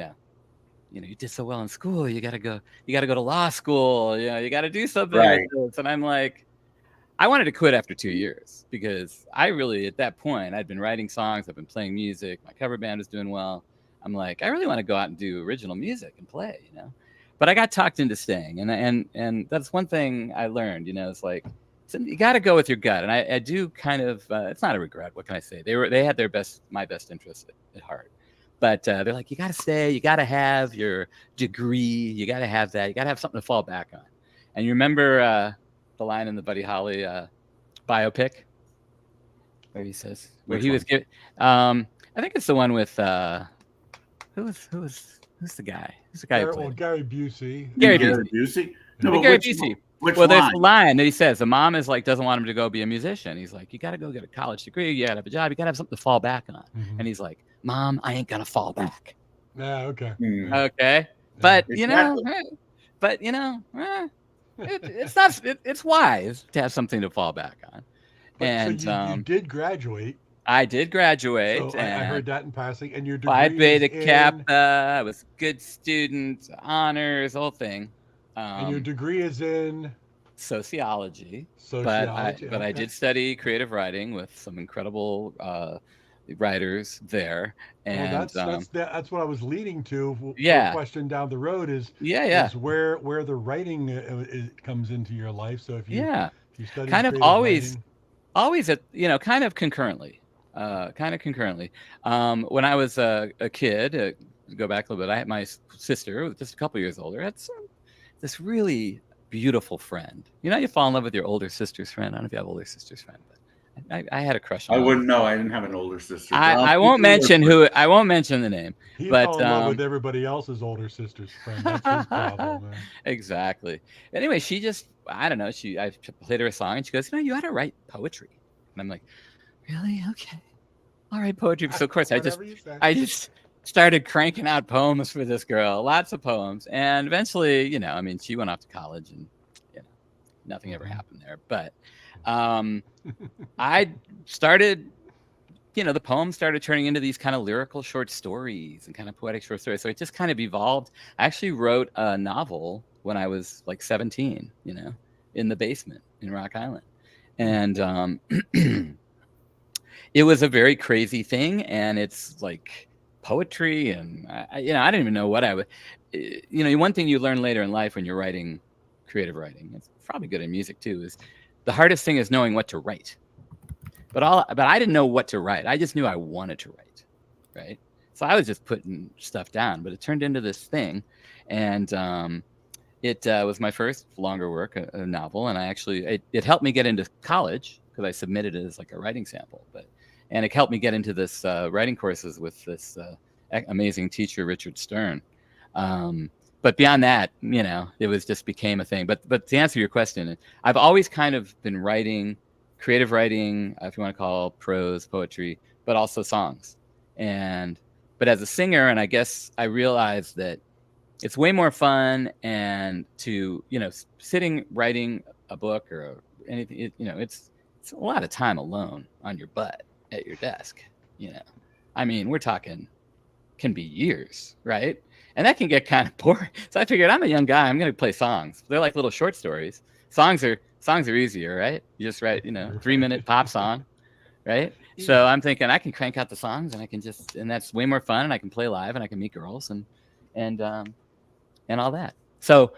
did so well in school. You got to go to law school. You got to do something Right. with this. And I'm like, I wanted to quit after 2 years, because I really, at that point, I'd been writing songs. I've been playing music. My cover band was doing well. I'm like, I really want to go out and do original music and play, But I got talked into staying, and that's one thing I learned. It's like, you got to go with your gut, and I do kind of. It's not a regret. What can I say? They had my best interest at heart, but they're like, you got to stay. You got to have your degree. You got to have that. You got to have something to fall back on. And you remember the line in the Buddy Holly biopic where he says, Which he one? was given. I think it's the one with who's the guy? Who's the guy? Gary Busey. Gary Busey. No, but but Gary which, Busey. which Well, there's line? a line that he says. The mom is like, doesn't want him to go be a musician. He's like, you got to go get a college degree. You got to have a job. You got to have something to fall back on. Mhm. And he's like, Mom, I ain't gonna fall back. Yeah, okay. Okay, but Exactly. it's not. It's wise to have something to fall back on. But, And so you did graduate. I did graduate. So and I heard that in passing. And your degree Phi Beta is in, Kappa. I was a good student, honors, whole thing. and your degree is in Sociology. sociology. But I did study creative writing with some incredible writers there. And Well, that's what I was leading to. For Yeah. a question down the road is yeah, where the writing comes into your life. So if you study kind of creative always writing, always at kind of concurrently. When I was a kid, go back a little bit, I had my sister, just a couple years older, had this really beautiful friend. You fall in love with your older sister's friend. I don't know if you have older sister's friend, but I had a crush on I her. wouldn't know. I didn't have an older sister. I won't mention who. I won't mention the name. he But fell in love with everybody else's older sister's friend. That's his problem. Man. Exactly. Anyway, she just, I don't know. I played her a song, and she goes, you ought to write poetry. And I'm like, really? Okay. I'll write poetry. So of course I just started cranking out poems for this girl, lots of poems. And eventually, she went off to college, and nothing ever happened there. But I started, the poems started turning into these kind of lyrical short stories and kind of poetic short stories. So it just kind of evolved. I actually wrote a novel when I was like 17, in the basement in Rock Island. And it was a very crazy thing. And it's like poetry. And, I didn't even know what I would, one thing you learn later in life when you're writing creative writing, it's probably good in music too, is the hardest thing is knowing what to write. But I didn't know what to write. I just knew I wanted to write, right? So I was just putting stuff down, but it turned into this thing. And it was my first longer work, a novel. And it helped me get into college because I submitted it as like a writing sample. And it helped me get into this writing courses with this amazing teacher, Richard Stern. But beyond that, it just became a thing. But to answer your question, I've always kind of been writing, creative writing, if you want to call prose, poetry, but also songs. But as a singer, and I guess I realized that it's way more fun and to, sitting, writing a book or anything, it's a lot of time alone on your butt at your desk, I mean, we're talking can be years, right? And that can get kind of boring. So I figured I'm a young guy. I'm going to play songs. They're like little short stories. Songs are easier, right? You just write, 3-minute pop song, right? Yeah. So I'm thinking I can crank out the songs and and that's way more fun. And I can play live and I can meet girls and all that. So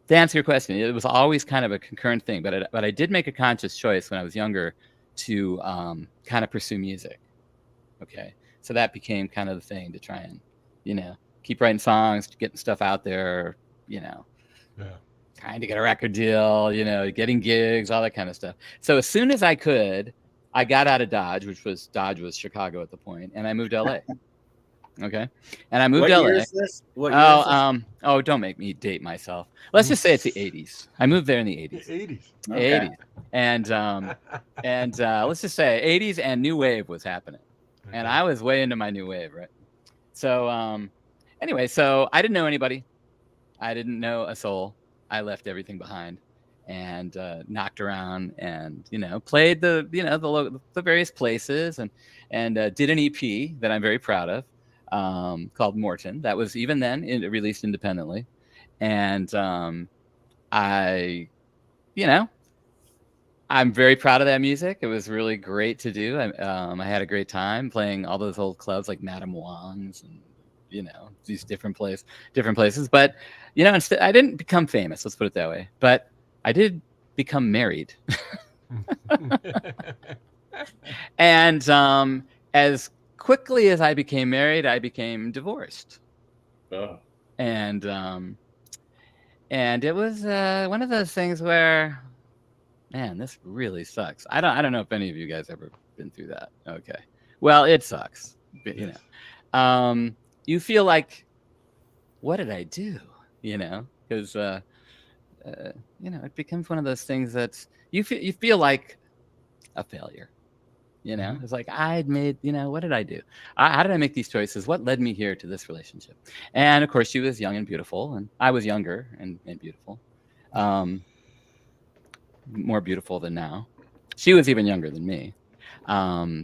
to answer your question, it was always kind of a concurrent thing, but I did make a conscious choice when I was younger to kind of pursue music. Okay. So that became kind of the thing to try and, keep writing songs, getting stuff out there, trying to get a record deal, getting gigs, all that kind of stuff. So as soon as I could, I got out of Dodge, Dodge was Chicago at the point, and I moved to LA. Okay, and I moved What to year LA. is this? What year is this? Don't make me date myself. Let's just say it's the 80s. I moved there in the 80s. 80s. Okay. 80s, and let's just say 80s and new wave was happening, and Okay. I was way into my new wave, right? So anyway, so I didn't know anybody. I didn't know a soul. I left everything behind and knocked around and played the various places and did an EP that I'm very proud of called Morton. That was even then released independently, and I I'm very proud of that music. It was really great to do. I had a great time playing all those old clubs like Madame Wong's and these different places. But instead, I didn't become famous. Let's put it that way. But I did become married. And as quickly as I became married, I became divorced. Oh. And it was one of those things where, man, this really sucks. I don't know if any of you guys ever been through that. Okay. Well, it sucks. But, you feel like, what did I do? Because it becomes one of those things that you feel like a failure. Mhm. It's like I'd made, what did I do? How did I make these choices? What led me here to this relationship? And of course, she was young and beautiful, and I was younger and beautiful, more beautiful than now. She was even younger than me.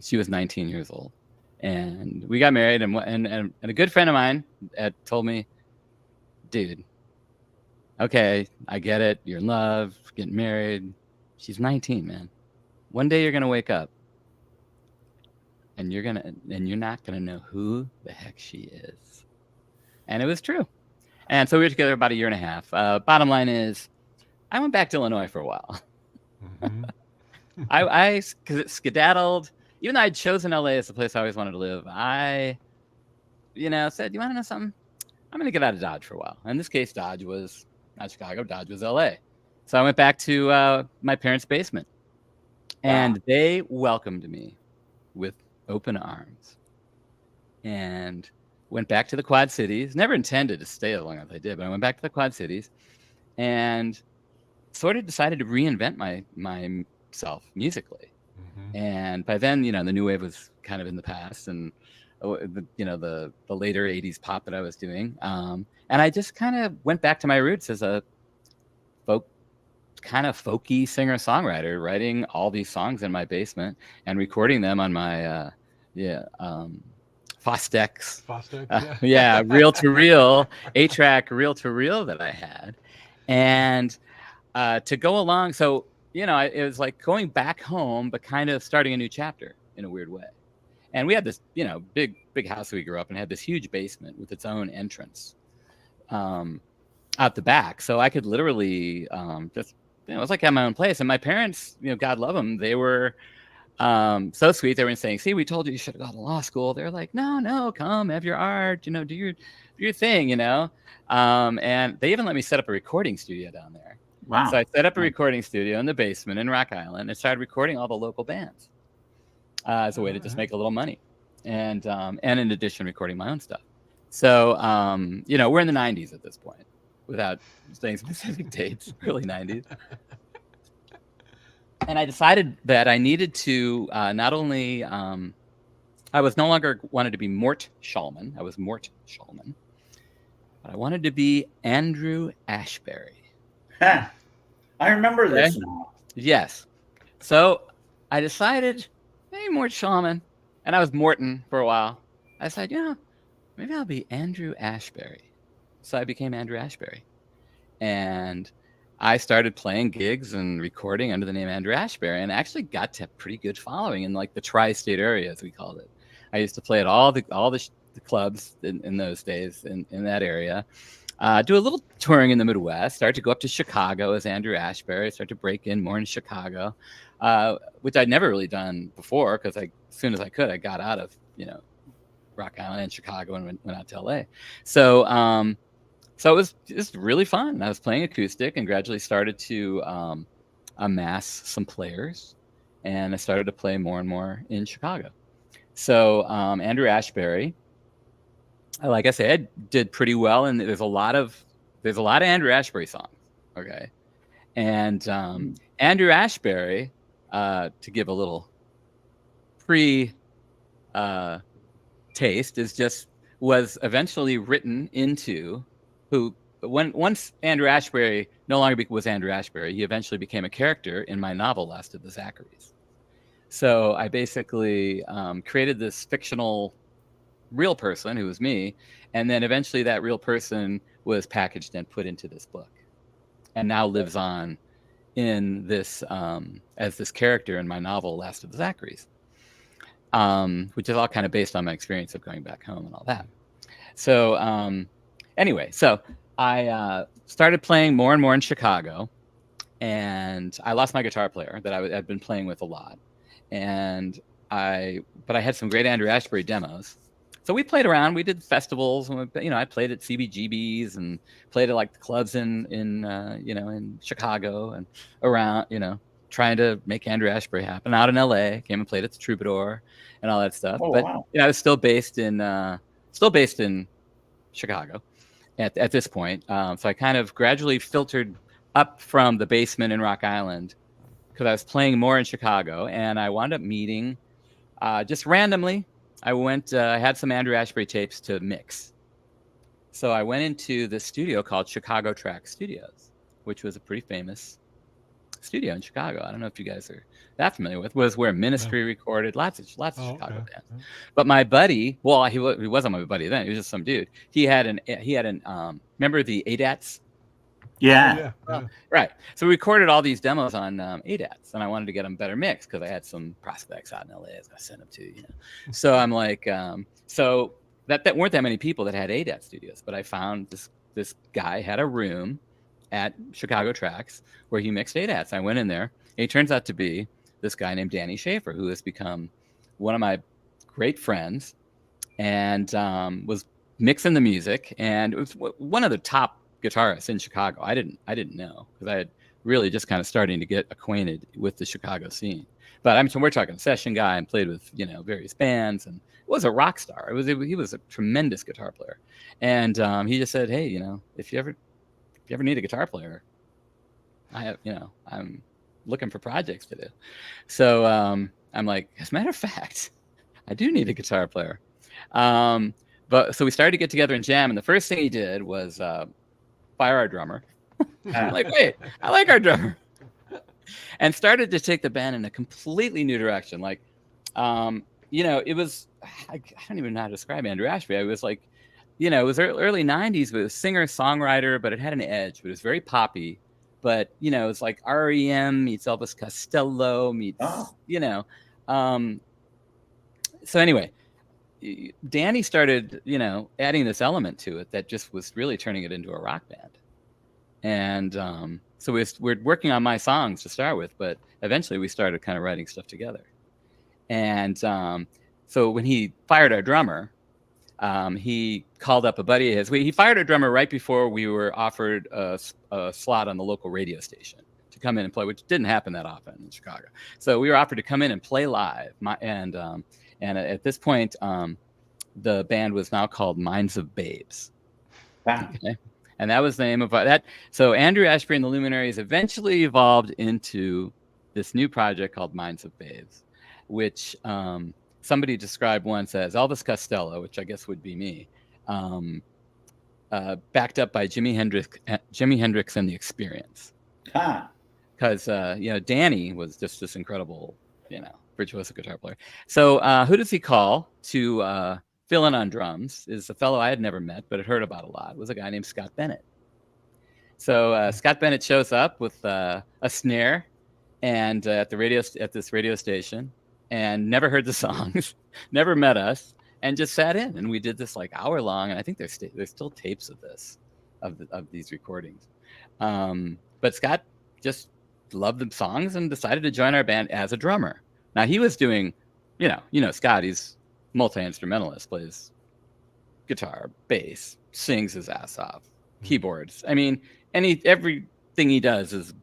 She was 19 years old, and we got married. And a good friend of mine told me, dude, okay, I get it. You're in love, getting married. She's 19, man. One day you're gonna wake up, and you're not gonna know who the heck she is. And it was true. And so we were together about a year and a half. Bottom line is, I went back to Illinois for a while. Mhm. I skedaddled. Even though I'd chosen LA as the place I always wanted to live, I, said, you want to know something? I'm going to get out of Dodge for a while. In this case, Dodge was not Chicago. Dodge was LA. So I went back to my parents' basement. And they welcomed me with open arms. And went back to the Quad Cities. Never intended to stay as long as I did, but I went back to the Quad Cities and sort of decided to reinvent myself musically. Mhm. And by then, the new wave was kind of in the past, and the later 80s pop that I was doing. And I just kind of went back to my roots as a kind of folky singer-songwriter, writing all these songs in my basement and recording them on my Fostex. Fostex, Yeah, reel-to-reel, 8-track reel-to-reel that I had. And to go along, so, it was like going back home, but kind of starting a new chapter in a weird way. And we had this, big house we grew up in, had this huge basement with its own entrance out the back. So I could literally just, it was like at my own place. And my parents, God love them, they were so sweet. They were saying, see, we told you should have gone to law school. They're like, no, come have your art, do your thing, and they even let me set up a recording studio down there. Wow. So I set up a recording studio in the basement in Rock Island and started recording all the local bands as a way to just make a little money. And in addition, recording my own stuff. So, we're in the 90s at this point, without saying specific dates, early 90s. And I decided that I needed to not only, I was no longer wanted to be Morty Shallman. I was Morty Shallman. But I wanted to be Andrew Ashbery. Huh. I remember this now. Yes. So I decided, hey, Morty Shallman. And I was Morton for a while. I said, maybe I'll be Andrew Ashbery. So I became Andrew Ashbery. And I started playing gigs and recording under the name Andrew Ashbery, and actually got to a pretty good following in like the tri-state area, as we called it. I used to play at all the clubs in those days in that area. Do a little touring in the Midwest. Started to go up to Chicago as Andrew Ashbery. Started to break in more in Chicago, which I'd never really done before, because as soon as I could, I got out of Rock Island and Chicago and went out to LA. So it was just really fun. I was playing acoustic and gradually started to amass some players, and I started to play more and more in Chicago. So Andrew Ashbery like I said, did pretty well, and there's a lot of Andrew Ashbury songs. Okay, and Andrew Ashbury, to give a little pre taste, was eventually written into once Andrew Ashbury no longer was Andrew Ashbury, he eventually became a character in my novel Last of the Zacharys. So I basically created this fictional real person who was me, and then eventually that real person was packaged and put into this book, and now lives on in this as this character in my novel Last of the Zacharys, which is all kind of based on my experience of going back home and all that. So anyway, so I started playing more and more in Chicago, and I lost my guitar player that I'd been playing with a lot, but I had some great Andrew Ashbury demos. So we played around. We did festivals, and I played at CBGBs and played at like the clubs in Chicago and around, trying to make Andrew Ashbury happen. Out in LA, came and played at the Troubadour and all that stuff. But wow. I was still based in Chicago at this point. So I kind of gradually filtered up from the basement in Rock Island because I was playing more in Chicago, and I wound up meeting just randomly. I had some Andrew Ashbury tapes to mix. So I went into this studio called Chicago Track Studios, which was a pretty famous studio in Chicago. I don't know if you guys are that familiar with. Was where Ministry recorded lots of Chicago bands. But my buddy, well, he wasn't my buddy then. He was just some dude. He had an remember the ADATs? Yeah. Right. So we recorded all these demos on ADATs, and I wanted to get them better mixed because I had some prospects out in LA I was going to send them to, So I'm like, so that weren't that many people that had ADAT studios, but I found this guy had a room at Chicago Tracks where he mixed ADATs. I went in there, and he turns out to be this guy named Danny Schaefer, who has become one of my great friends, and was mixing the music, and it was one of the top guitarists in Chicago. I didn't know because I had really just kind of starting to get acquainted with the Chicago scene. But I mean, so we're talking session guy and played with various bands and was a rock star. He was a tremendous guitar player, and he just said, "Hey, if you ever need a guitar player, I'm looking for projects to do." So I'm like, as a matter of fact, I do need a guitar player. But so we started to get together and jam, and the first thing he did was fire our drummer. I'm like, wait, I like our drummer. And started to take the band in a completely new direction. Like, it was, I don't even know how to describe Andrew Ashbury. It was like, it was early 90s, but it was singer, songwriter, but it had an edge, but it was very poppy. But, it's like REM meets Elvis Costello meets, so anyway, Danny started, adding this element to it that just was really turning it into a rock band. And so we're working on my songs to start with, but eventually we started kind of writing stuff together. And so when he fired our drummer, he called up a buddy of his. He fired our drummer right before we were offered a slot on the local radio station to come in and play, which didn't happen that often in Chicago. So we were offered to come in and play live. And at this point, the band was now called Minds of Babes. Wow. Okay? And that was the name of that. So Andrew Ashbury and the Luminaries eventually evolved into this new project called Minds of Babes, which somebody described once as Elvis Costello, which I guess would be me, backed up by Jimi Hendrix and the Experience. Because Danny was just this incredible, virtuoso guitar player. So who does he call to fill in on drums is a fellow I had never met but had heard about a lot. It was a guy named Scott Bennett. So Scott Bennett shows up with a snare and at this radio station, and never heard the songs, never met us, and just sat in, and we did this like hour long. And I think there's still tapes of this, of these recordings. But Scott just loved the songs and decided to join our band as a drummer. Now he was doing, Scott, he's multi-instrumentalist, plays guitar, bass, sings his ass off, keyboards. I mean, everything he does is,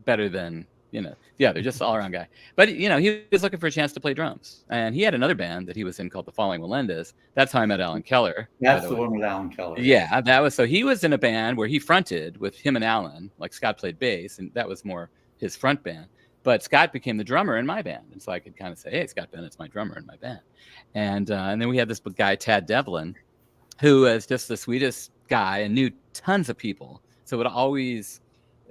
better than they're just all around guy. But he was looking for a chance to play drums, and he had another band that he was in called the Falling Melendez. That's how I met Alan Keller. That's the one with Alan Keller. Yeah, that was so he was in a band where he fronted with him and Alan. Like Scott played bass, and that was more his front band. But Scott became the drummer in my band, and so I could kind of say, "Hey, Scott Bennett's my drummer in my band." And then we had this guy Tad Devlin, who was just the sweetest guy and knew tons of people, so would always,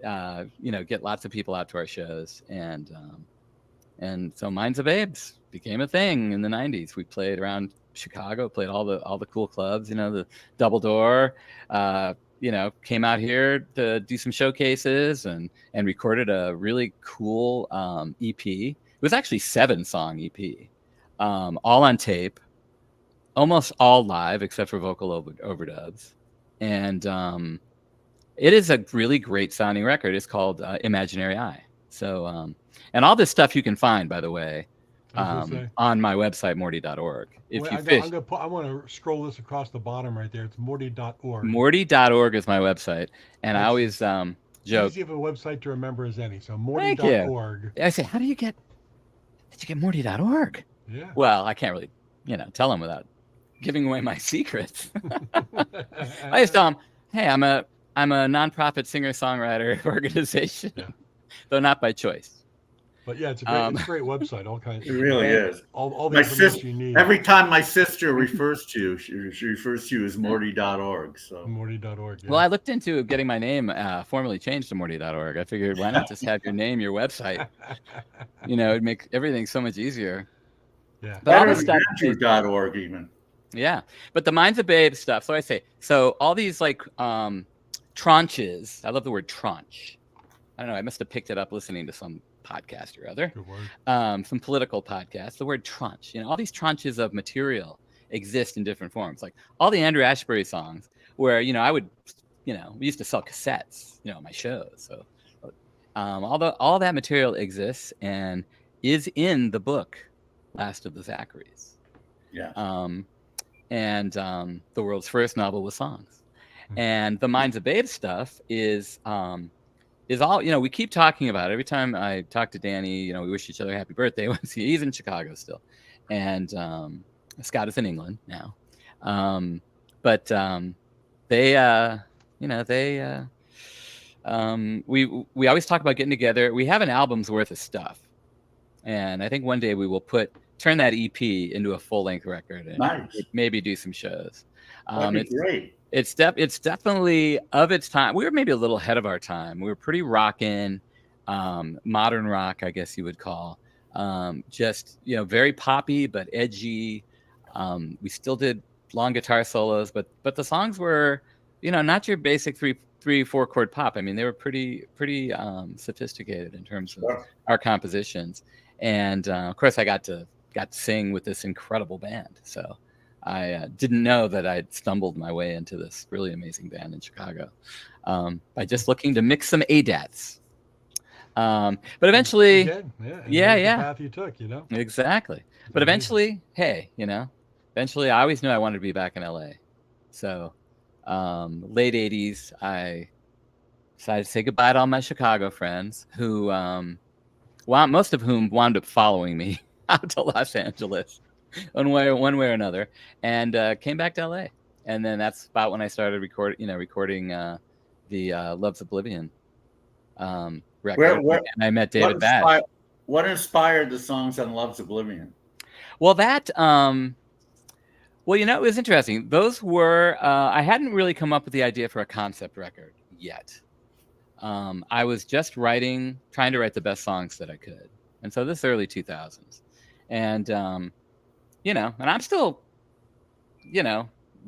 get lots of people out to our shows. And so Minds of Babes became a thing in the '90s. We played around Chicago, played all the cool clubs, the Double Door. Came out here to do some showcases and recorded a really cool EP. It was actually 7-song EP, all on tape, almost all live except for vocal overdubs. And it is a really great sounding record. It's called Imaginary Eye. So, and all this stuff you can find, by the way, on my website, morty.org. I want to scroll this across the bottom right there. It's morty.org. Morty.org is my website. And I always joke. Easy of a website to remember as any. So morty.org. I say, did you get morty.org? Yeah. Well, I can't really, tell them without giving away my secrets. I just tell them, hey, I'm a nonprofit singer-songwriter organization, though not by choice. But yeah, it's a great website. All kinds. It really is. All the information you need. Every time my sister refers to you, she refers to you as Morty.org. So Morty.org. Yeah. Well, I looked into getting my name formally changed to Morty.org. I figured, why not just have your name, your website? It'd make everything so much easier. Yeah. But all this stuff .org even. Yeah, but the Minds of Babes stuff. So I say, all these tranches. I love the word tranche. I don't know. I must have picked it up listening to some podcast or other, some political podcast. The word tranche, all these tranches of material exist in different forms. Like all the Andrew Ashbury songs, where I would, we used to sell cassettes, at my shows. So all that material exists and is in the book Last of the Zacharys. Yeah. And the world's first novel with songs, and the Minds of Babes stuff is all, we keep talking about it. Every time I talk to Danny, we wish each other happy birthday. He's in Chicago still. And Scott is in England now. But we always talk about getting together. We have an album's worth of stuff. And I think one day we will turn that EP into a full-length record and maybe do some shows. That'd be great. It's definitely of its time. We were maybe a little ahead of our time. We were pretty rockin', modern rock, I guess you would call. Just very poppy but edgy. We still did long guitar solos, but the songs were, not your basic 3-4 chord pop. I mean, they were pretty sophisticated in terms of our compositions. And of course, I got to sing with this incredible band. So I didn't know that I'd stumbled my way into this really amazing band in Chicago by just looking to mix some ADATs. But eventually, the path you took, exactly. But eventually, eventually, I always knew I wanted to be back in LA. So late '80s, I decided to say goodbye to all my Chicago friends, who, most of whom wound up following me out to Los Angeles. One way or another, and came back to LA, and then that's about when I started recording the Love's Oblivion record. And I met David Badge. What inspired the songs on Love's Oblivion? Well, that it was interesting. Those were I hadn't really come up with the idea for a concept record yet. I was just trying to write the best songs that I could, and so this early 2000s, and and I'm still,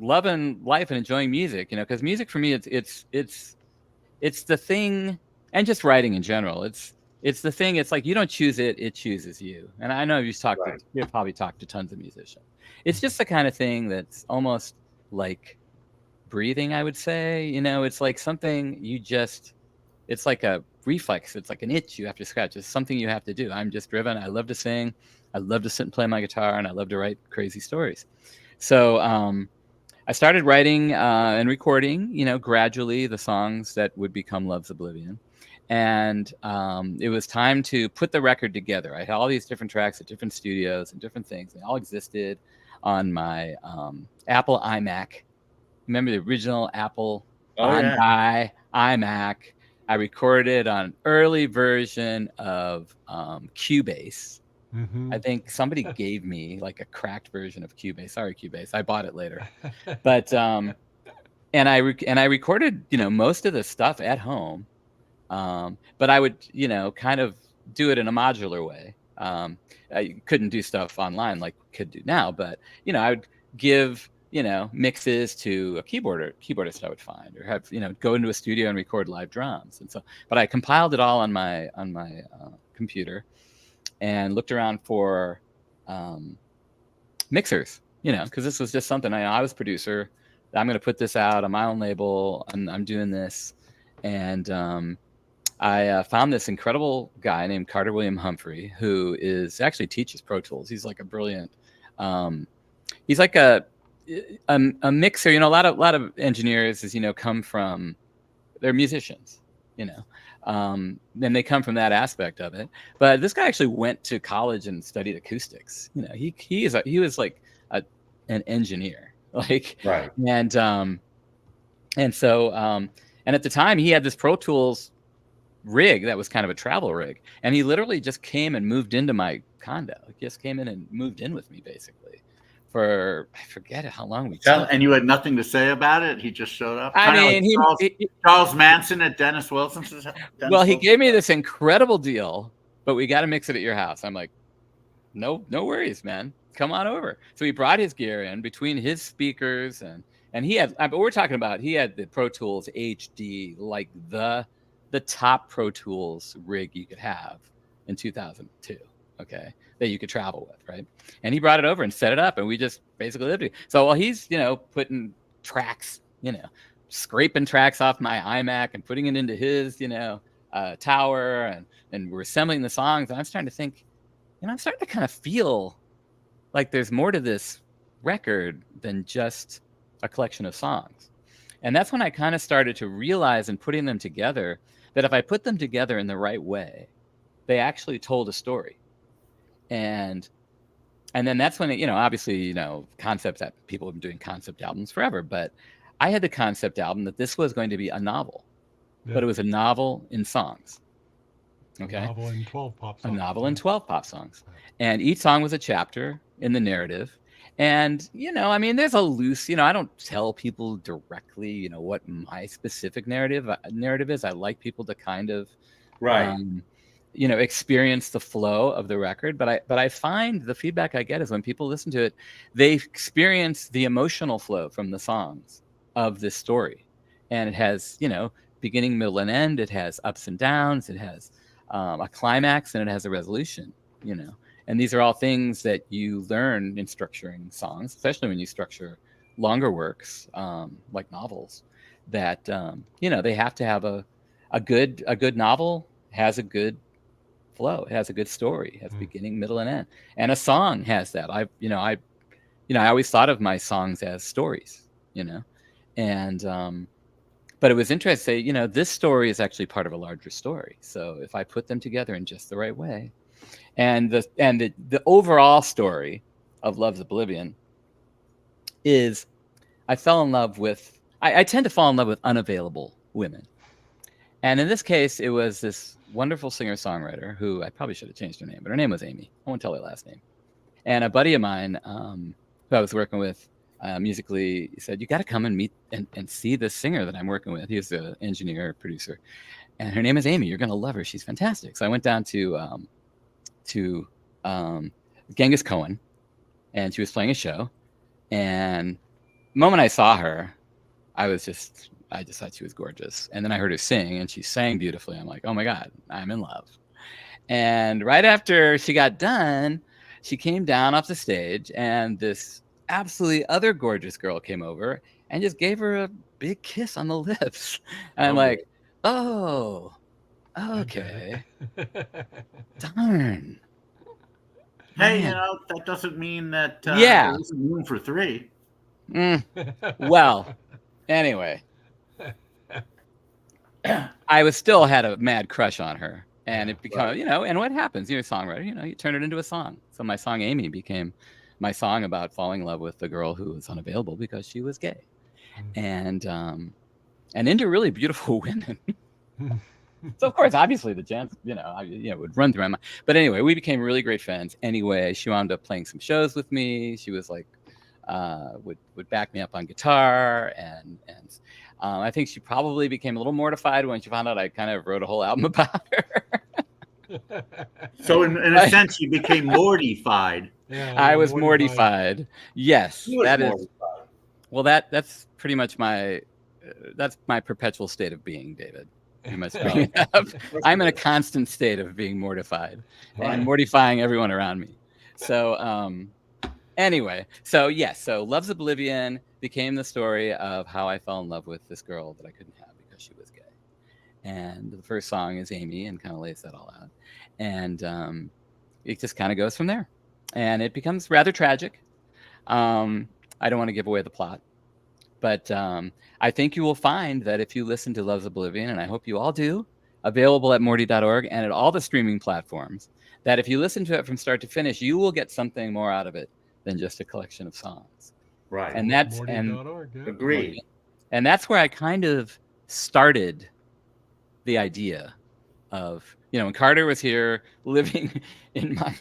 loving life and enjoying music, because music for me, it's the thing, and just writing in general. It's the thing. It's like you don't choose it; it chooses you. And I know you've probably talked to tons of musicians. It's just the kind of thing that's almost like breathing, I would say. It's like something it's like a reflex. It's like an itch you have to scratch. It's something you have to do. I'm just driven. I love to sing. I love to sit and play my guitar, and I love to write crazy stories. So I started writing and recording, gradually the songs that would become Love's Oblivion. And it was time to put the record together. I had all these different tracks at different studios and different things. They all existed on my Apple iMac. Remember the original Apple Bondi iMac? I recorded on an early version of Cubase. I think somebody gave me like a cracked version of Cubase. Sorry, Cubase. I bought it later. But and I recorded, most of the stuff at home. But I would, kind of do it in a modular way. I couldn't do stuff online like we could do now, but I would give mixes to a keyboardist I would find, or have go into a studio and record live drums. And so, but I compiled it all on my computer and looked around for mixers, because this was just something I was producer. I'm going to put this out on my own label. I'm doing this, and I found this incredible guy named Carter William Humphrey, who actually teaches Pro Tools. He's like a brilliant. He's like a mixer. A lot of engineers, as come from, they're musicians. And they come from that aspect of it. But this guy actually went to college and studied acoustics. He was like an engineer, like right. And so and at the time he had this Pro Tools rig that was kind of a travel rig, and he literally just came and moved into my condo. He just came in and moved in with me basically for, I forget how long we talked. And you had nothing to say about it? He just showed up? I mean, like Charles Manson at Dennis Wilson's. He gave me this incredible deal, but we got to mix it at your house. I'm like, no worries, man. Come on over. So he brought his gear in between his speakers, and he had, we're talking about, he had the Pro Tools HD, like the top Pro Tools rig you could have in 2002, okay, that you could travel with, right? And he brought it over and set it up, and we just basically lived it. So while he's, putting tracks, scraping tracks off my iMac and putting it into his, tower, and we're assembling the songs, and I'm starting to think, I'm starting to kind of feel like there's more to this record than just a collection of songs. And that's when I kind of started to realize, in putting them together, that if I put them together in the right way, they actually told a story. And then that's when obviously, concepts, that people have been doing concept albums forever, but I had the concept album that this was going to be a novel, but it was a novel in songs. Okay. A novel in 12 pop songs. A novel in 12 pop songs. And each song was a chapter in the narrative. And, there's a loose, I don't tell people directly, what my specific narrative is. I like people to kind of, right. Experience the flow of the record. But I find the feedback I get is when people listen to it, they experience the emotional flow from the songs of this story. And it has, beginning, middle, and end. It has ups and downs. It has a climax, and it has a resolution, And these are all things that you learn in structuring songs, especially when you structure longer works, like novels, that, they have to have a good novel has a good flow. It has a good story. It has beginning, middle, and end. And a song has that. I always thought of my songs as stories, and, but it was interesting to say, this story is actually part of a larger story. So if I put them together in just the right way, and the overall story of Love's Oblivion is, I fell in love with, I tend to fall in love with unavailable women. And in this case, it was this wonderful singer-songwriter who, I probably should have changed her name, but her name was Amy. I won't tell her last name. And a buddy of mine who I was working with musically said, you got to come and meet and see this singer that I'm working with. He's an engineer, producer. And her name is Amy. You're going to love her. She's fantastic. So I went down to Genghis Cohen, and she was playing a show. And the moment I saw her, I just thought she was gorgeous. And then I heard her sing, and she sang beautifully. I'm like, oh my God, I'm in love. And right after she got done, she came down off the stage, and this absolutely other gorgeous girl came over and just gave her a big kiss on the lips. And I'm like, oh, okay. Darn. Hey, that doesn't mean that there isn't room for three. Well, anyway. I was still had a mad crush on her, and it became, you know, and what happens? You're a songwriter, you know, you turn it into a song. So my song Amy became my song about falling in love with the girl who was unavailable because she was gay, and into really beautiful women. So of course, obviously the chance, you know, would run through my mind. But anyway, we became really great friends. Anyway, she wound up playing some shows with me. She was like, would back me up on guitar, and I think she probably became a little mortified when she found out I kind of wrote a whole album about her. So in a sense, you became mortified. Yeah, I was mortified. Yes, that is. Mortified. Well, that's pretty much that's my perpetual state of being, David. You must bring it up. I'm in a constant state of being mortified and mortifying everyone around me. So anyway, so yes, so Love's Oblivion became the story of how I fell in love with this girl that I couldn't have because she was gay. And the first song is Amy and kind of lays that all out. And it just kind of goes from there. And it becomes rather tragic. I don't want to give away the plot. But I think you will find that if you listen to Love's Oblivion, and I hope you all do, available at morty.org and at all the streaming platforms, that if you listen to it from start to finish, you will get something more out of it than just a collection of songs. Right. And that's agreed. And that's where I kind of started the idea of, you know, when Carter was here living in my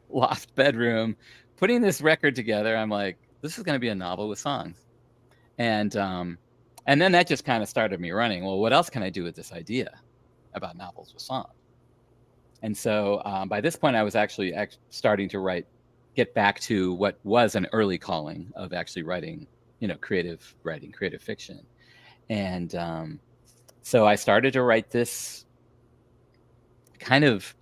loft bedroom, putting this record together, I'm like, this is going to be a novel with songs. And then that just kind of started me running. Well, what else can I do with this idea about novels with songs? And so by this point, I was actually starting to get back to what was an early calling of actually writing, you know, creative fiction. And so I started to write this kind of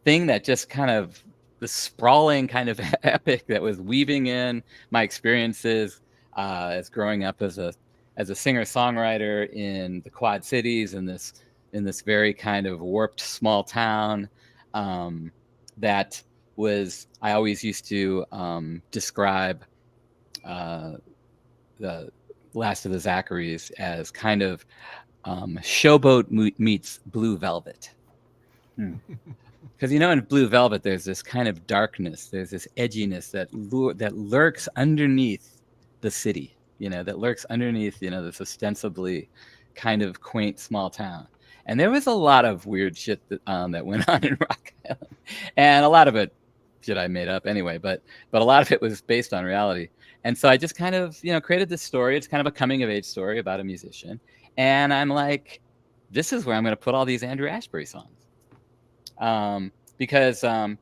thing that just kind of the sprawling kind of epic that was weaving in my experiences as growing up as a singer-songwriter in the Quad Cities in this very kind of warped small town that was, I always used to describe the Last of the Zacharys as kind of Showboat meets Blue Velvet. Because, you know, in Blue Velvet, there's this kind of darkness, there's this edginess that lurks underneath the city, you know, that lurks underneath, you know, this ostensibly kind of quaint small town. And there was a lot of weird shit that went on in Rock Island, and a lot of it shit I made up anyway, but a lot of it was based on reality. And so I just kind of, you know, created this story. It's kind of a coming of age story about a musician, and I'm like, this is where I'm going to put all these Andrew Ashbury songs, because and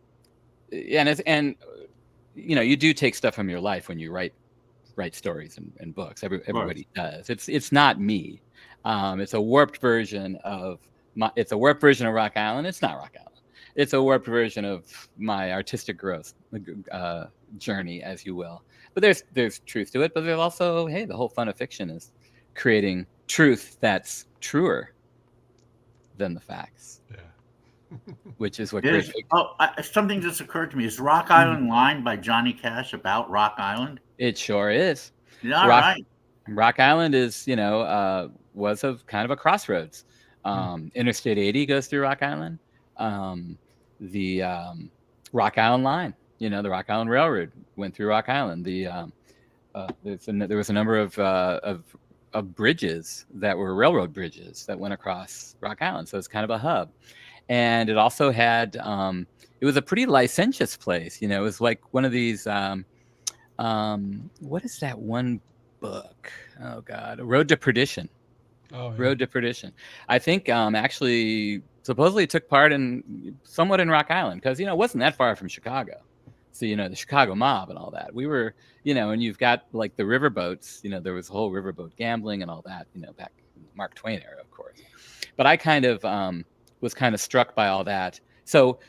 you know, you do take stuff from your life when you write stories and books. Everybody does. It's not me. It's a warped version of Rock Island. It's not Rock Island. It's a warped version of my artistic growth journey, as you will. But there's truth to it. But there's also, hey, the whole fun of fiction is creating truth that's truer than the facts. Yeah. Which is what. Something just occurred to me. Is Rock Island Line by Johnny Cash about Rock Island? It sure is. Yeah, right. Rock Island is, you know, was a kind of a crossroads. Interstate 80 goes through Rock Island. The Rock Island Line, you know, the Rock Island Railroad went through Rock Island. There was a number of bridges that were railroad bridges that went across Rock Island. So it's kind of a hub. And it also had, it was a pretty licentious place. You know, it was like one of these, what is that one book? Oh God, Road to Perdition. Oh, yeah. Road to Perdition. I think actually supposedly took part somewhat in Rock Island, because, you know, it wasn't that far from Chicago. So, you know, the Chicago mob and all that. We were, you know, and you've got like the riverboats, you know, there was a whole riverboat gambling and all that, you know, back in the Mark Twain era, of course. But I kind of was kind of struck by all that. So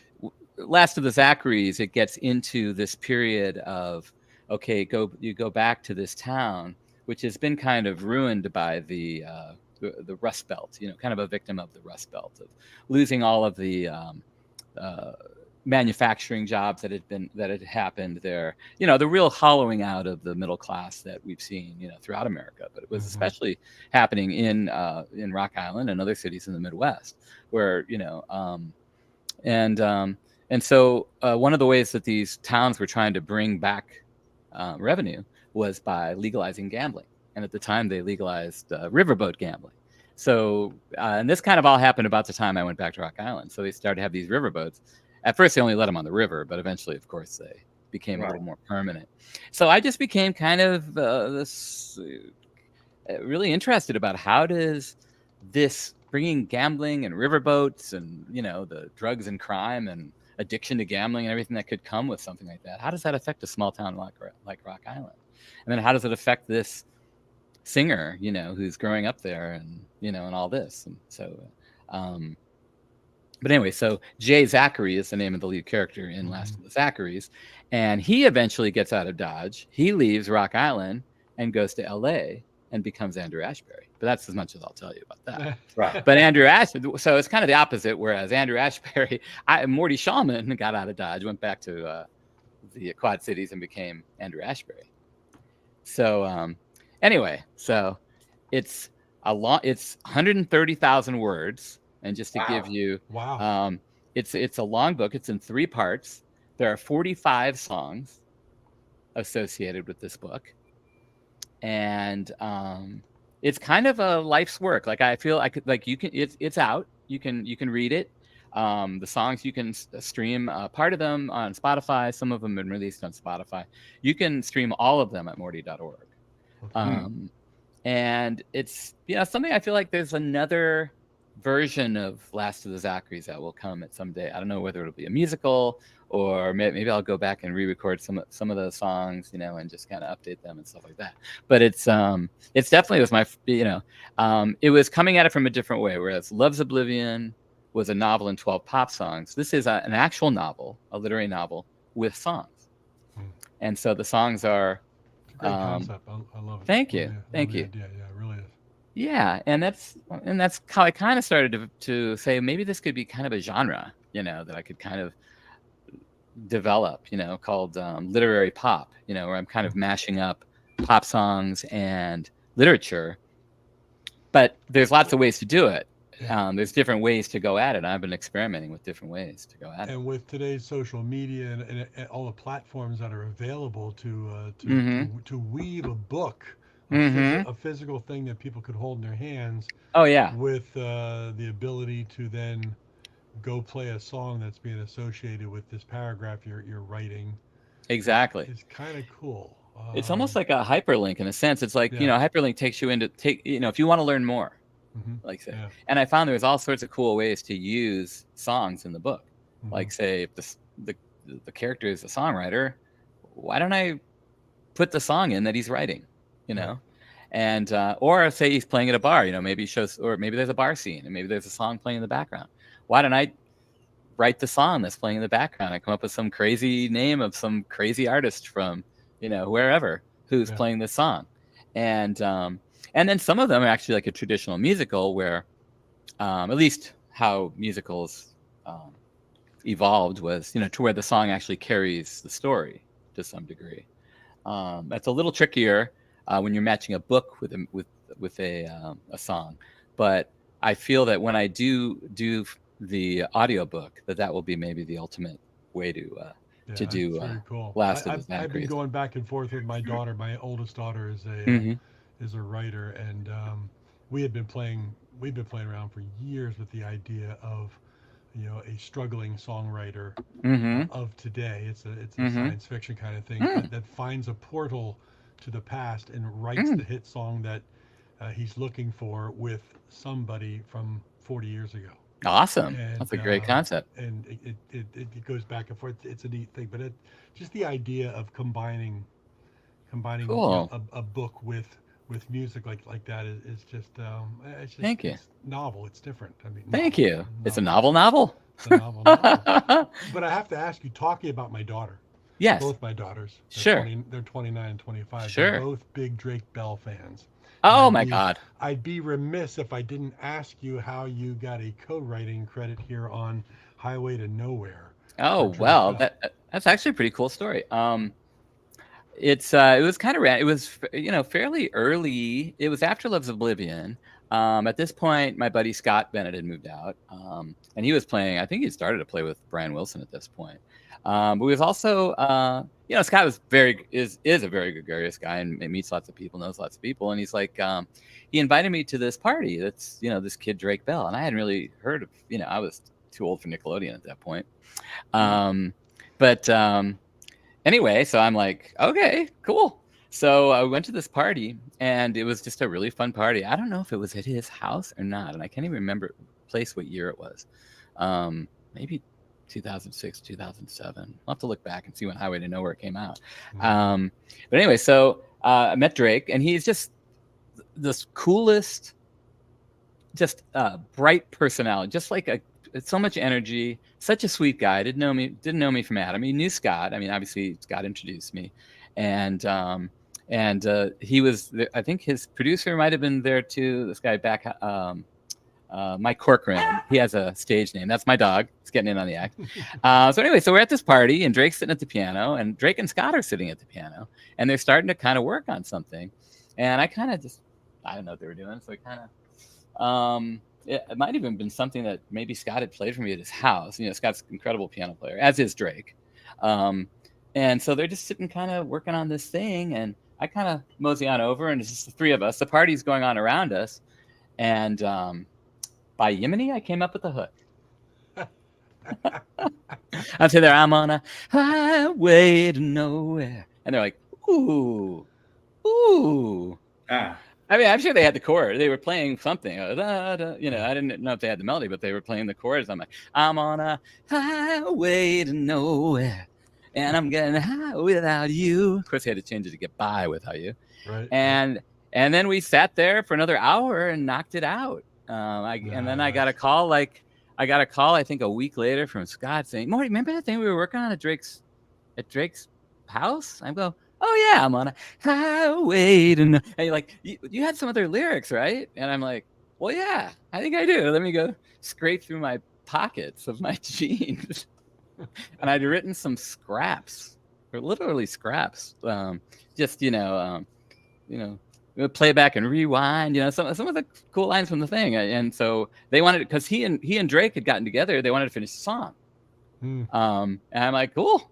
Last of the Zacharys, it gets into this period of, okay, you go back to this town, which has been kind of ruined by the Rust Belt, you know, kind of a victim of the Rust Belt, of losing all of the manufacturing jobs that had happened there. You know, the real hollowing out of the middle class that we've seen, you know, throughout America. But it was especially happening in Rock Island and other cities in the Midwest, where, you know, and so one of the ways that these towns were trying to bring back revenue was by legalizing gambling. And at the time, they legalized riverboat gambling. So, and this kind of all happened about the time I went back to Rock Island. So they started to have these riverboats. At first, they only let them on the river, but eventually, of course, they became a little more permanent. So I just became kind of really interested about how does this bringing gambling and riverboats and, you know, the drugs and crime and addiction to gambling and everything that could come with something like that, how does that affect a small town like Rock Island? And then how does it affect this singer, you know, who's growing up there and, you know, and all this? And so, but anyway, so Jay Zachary is the name of the lead character in Last of the Zacharys. And he eventually gets out of Dodge. He leaves Rock Island and goes to LA and becomes Andrew Ashbury. But that's as much as I'll tell you about that. Right. But Andrew Ashbury, so it's kind of the opposite. Whereas Andrew Ashbury, Morty Shallman got out of Dodge, went back to the Quad Cities and became Andrew Ashbury. So anyway, so it's 130,000 words. And just to give you, it's a long book. It's in 3 parts. There are 45 songs associated with this book, and it's kind of a life's work. Like I feel it's out. You can read it. The songs you can stream part of them on Spotify. Some of them have been released on Spotify. You can stream all of them at morty.org. And it's, you know, something I feel like there's another version of Last of the Zacharys that will come at some day. I don't know whether it'll be a musical or maybe I'll go back and re-record some of those songs, you know, and just kind of update them and stuff like that. But it's definitely was my, you know, it was coming at it from a different way. Whereas Love's Oblivion was a novel and 12 pop songs. This is an actual novel, a literary novel with songs. And so the songs are. Great concept. I love it. Thank you. Thank you. Yeah, it really is. Yeah, and that's how I kind of started to say maybe this could be kind of a genre, you know, that I could kind of develop, you know, called literary pop, you know, where I'm kind of mashing up pop songs and literature. But there's lots of ways to do it. There's different ways to go at it. I've been experimenting with different ways to go at it. And with today's social media and all the platforms that are available to weave a book, a physical thing that people could hold in their hands. Oh yeah. With the ability to then go play a song that's being associated with this paragraph you're writing. Exactly. It's kind of cool. It's almost like a hyperlink in a sense. It's like, you know, hyperlink takes you into you know, if you want to learn more. Like say, and I found there was all sorts of cool ways to use songs in the book. Like say, if the character is a songwriter, why don't I put the song in that he's writing? You know, and or say he's playing at a bar. You know, maybe shows, or maybe there's a bar scene, and maybe there's a song playing in the background. Why don't I write the song that's playing in the background? I come up with some crazy name of some crazy artist from, you know, wherever who's playing this song, and then some of them are actually like a traditional musical where, at least how musicals evolved was, you know, to where the song actually carries the story to some degree. That's a little trickier when you're matching a book with a song, but I feel that when I do the audiobook, that will be maybe the ultimate way to do cool. Last of the Zacharys. I've been going back and forth with my daughter. My oldest daughter is a writer, and we've been playing around for years with the idea of, you know, a struggling songwriter of today. It's a science fiction kind of thing that finds a portal to the past and writes the hit song that he's looking for with somebody from 40 years ago. Awesome. That's a great concept. And it goes back and forth. It's a neat thing, but just the idea of combining cool. You know, a book with music like that is just it's just Thank you. It's novel. It's different. I mean, thank you. It's a novel. It's a novel. But I have to ask you, talking about my daughter. Yes. Both my daughters. Sure. They're 29 and 25. Sure. They're both big Drake Bell fans. Oh my God. I'd be remiss if I didn't ask you how you got a co-writing credit here on Highway to Nowhere. Oh Travis well, Scott. that's actually a pretty cool story. It was kind of it was fairly early. It was after Love's Oblivion. At this point, my buddy Scott Bennett had moved out, and he was playing. I think he started to play with Brian Wilson at this point. But he was also, Scott is a very gregarious guy and meets lots of people, knows lots of people, and he's like, he invited me to this party. That's this kid Drake Bell, and I hadn't really heard of. I was too old for Nickelodeon at that point. But anyway, so I'm like, okay, cool. So I went to this party, and it was just a really fun party. I don't know if it was at his house or not, and I can't even remember what year it was. Maybe 2006, 2007. I'll have to look back and see when Highway to Nowhere came out. But anyway, so I met Drake, and he's just this coolest, just bright personality, just like so much energy, such a sweet guy. Didn't know me from Adam. He knew Scott. I mean, obviously Scott introduced me, and he was. I think his producer might have been there too. This guy back, Mike Corcoran. He has a stage name. That's my dog. He's getting in on the act. So anyway, so we're at this party, and Drake's sitting at the piano, and Drake and Scott are sitting at the piano, and they're starting to kind of work on something, and I kind of just, I don't know what they were doing, so I kind of. It might have even been something that maybe Scott had played for me at his house. Scott's an incredible piano player, as is Drake. And so they're just sitting kind of working on this thing, and I kind of mosey on over, and it's just the three of us. The party's going on around us, and by Yemeni, I came up with the hook. I'd say there, I'm on a highway to nowhere. And they're like, ooh, ooh. I mean, I'm sure they had the chord. They were playing something. I didn't know if they had the melody, but they were playing the chords. I'm like, I'm on a highway to nowhere, and I'm getting high without you. Of course, they had to change it to get by without you. Right. And then we sat there for another hour and knocked it out. And then I got a call. I think a week later from Scott saying, "Morty, remember that thing we were working on at Drake's house?" I go, "Oh yeah, I'm on a highway to no." And you're like, you had some other lyrics, right? And I'm like, "Well, yeah, I think I do. Let me go scrape through my pockets of my jeans." And I'd written some scraps, or literally scraps, just play back and rewind, some of the cool lines from the thing. And so they wanted, because he and Drake had gotten together, they wanted to finish the song. And I'm like, cool.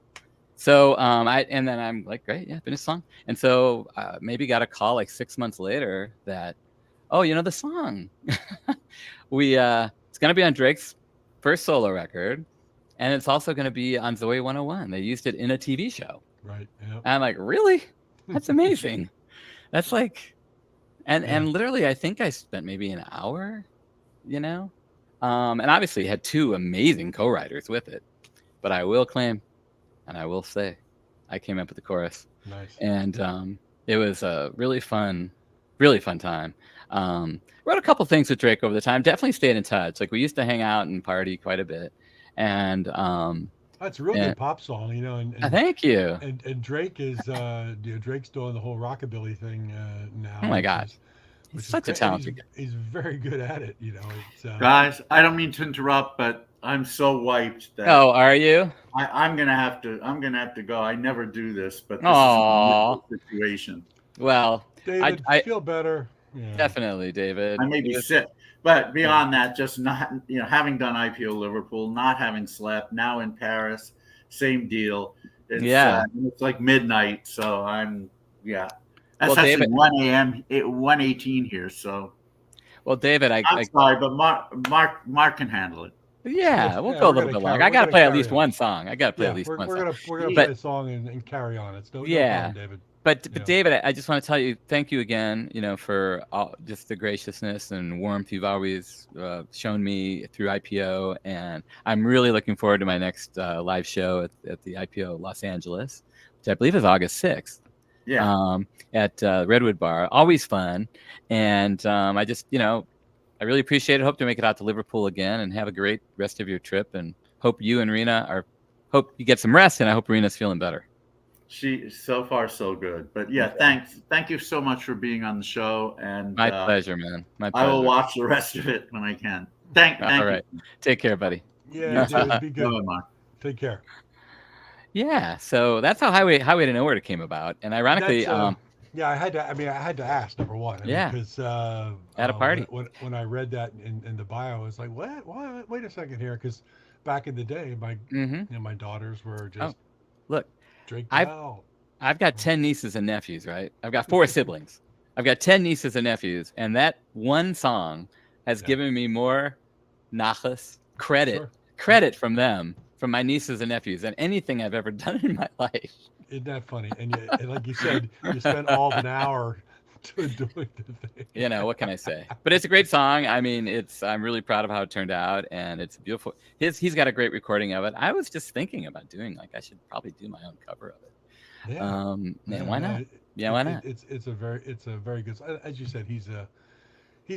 So and then I'm like, great, yeah, finish the song. And so maybe got a call like 6 months later that, the song, it's gonna be on Drake's first solo record, and it's also gonna be on Zoe 101. They used it in a TV show. Right. Yep. And I'm like, really? That's amazing. That's like, and literally, I think I spent maybe an hour, and obviously had two amazing co-writers with it. But I will claim, and I will say, I came up with the chorus. Nice. And it was a really fun time. Wrote a couple things with Drake over the time. Definitely stayed in touch. Like, we used to hang out and party quite a bit. And that's a real good pop song, and thank you. And Drake is Drake's doing the whole rockabilly thing now. Oh my God, he's such a talented guy. He's very good at it. It's, guys, I don't mean to interrupt, but I'm so wiped that. Oh, are you? I'm gonna have to go. I never do this, but this is a situation. Well, David, I feel better. Yeah. Definitely, David. I may be sick. But beyond that, just not, having done IPO Liverpool, not having slept, now in Paris, same deal. It's like midnight, so that's actually 1 a.m., 1:18 here. So, well, David, I'm sorry, but Mark can handle it. Yeah, we'll go a little bit longer. I got to play at least one song. We're gonna play a song and carry on. It's no problem, David. But David, I just want to tell you, thank you again, for just the graciousness and warmth you've always shown me through IPO, and I'm really looking forward to my next live show at the IPO Los Angeles, which I believe is August 6th. Yeah. At Redwood Bar, always fun, and I just, I really appreciate it. Hope to make it out to Liverpool again, and have a great rest of your trip, and hope you and Rena hope you get some rest, and I hope Rena's feeling better. She so far so good, but thank you so much for being on the show, and my pleasure, man. My pleasure. I will watch the rest of it when I can. Thank All right, you. Take care, buddy. Yeah, David, be good. Bye, Mark. Take care. Yeah, so that's how Highway to Nowhere came about, and ironically, Yeah, I had to. I mean, I had to ask, number one. I mean, yeah, because at a party. when I read that in the bio, I was like, what? What? Wait a second here, because back in the day, Mm-hmm. my daughters were Oh, just look, Drake I've Bell. I've got 10 nieces and nephews, right? I've got 4 siblings. I've got 10 nieces and nephews, and that one song has Yeah. given me more nachas Sure. credit from them, from my nieces and nephews, than anything I've ever done in my life. Isn't that funny? And like you said, you spent all of an hour doing the thing. You know, what can I say? But it's a great song. I mean, I'm really proud of how it turned out, and it's beautiful. He's got a great recording of it. I was just thinking about doing, like, I should probably do my own cover of it. Yeah. And why not? Why not? It's a very good. As you said, he's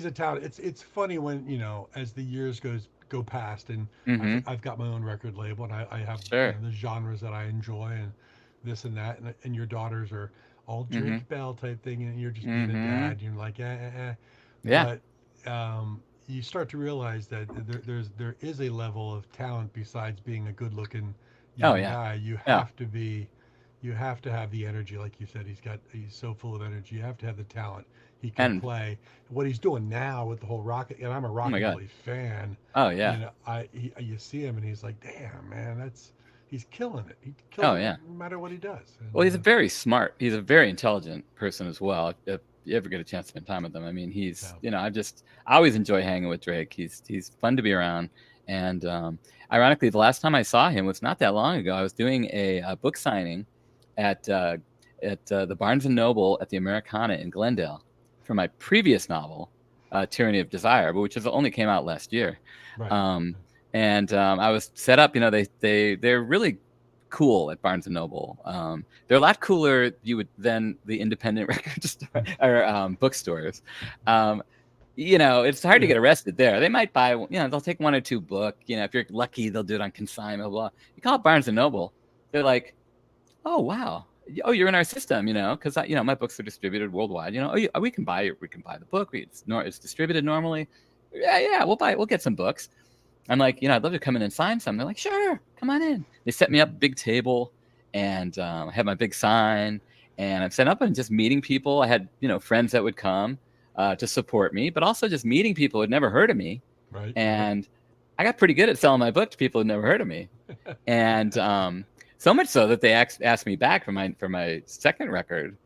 a talent. It's funny when, as the years go past, and Mm-hmm. I've got my own record label, and I have Sure. the genres that I enjoy, and this and that, and your daughters are all Drake Mm-hmm. Bell type thing, and you're just being a Mm-hmm. dad. You're like, Yeah. But you start to realize that there is a level of talent besides being a good looking Oh, young yeah. guy. You have to have the energy, like you said. He's so full of energy. You have to have the talent. He can And play. What he's doing now with the whole rocket, and I'm a oh my God. rockabilly fan. Oh yeah. You see him, and he's like, damn man, he's killing it. He Oh kills yeah. it no matter what he does. And, Well, he's a very smart. He's a very intelligent person as well. If you ever get a chance to spend time with him, I mean, he's I always enjoy hanging with Drake. He's fun to be around. And ironically, the last time I saw him was not that long ago. I was doing a book signing at the Barnes and Noble at the Americana in Glendale for my previous novel, Tyranny of Desire, but which only came out last year. Right. And I was set up. They're really cool at Barnes and Noble. They're a lot cooler than the independent record store or bookstores. It's hard to get arrested there. They might buy, they'll take 1 or 2 book. If you're lucky, they'll do it on consignment. Blah. You call it Barnes and Noble, they're like, oh wow, oh you're in our system, because my books are distributed worldwide. We can buy the book. It's distributed normally. Yeah, we'll get some books. I'm like, I'd love to come in and sign some. They're like, sure, come on in. They set me up a big table, and I had my big sign, and I'm set up and just meeting people. I had, friends that would come to support me, but also just meeting people who had never heard of me. Right. And I got pretty good at selling my book to people who'd never heard of me. And so much so that they asked me back for my second record.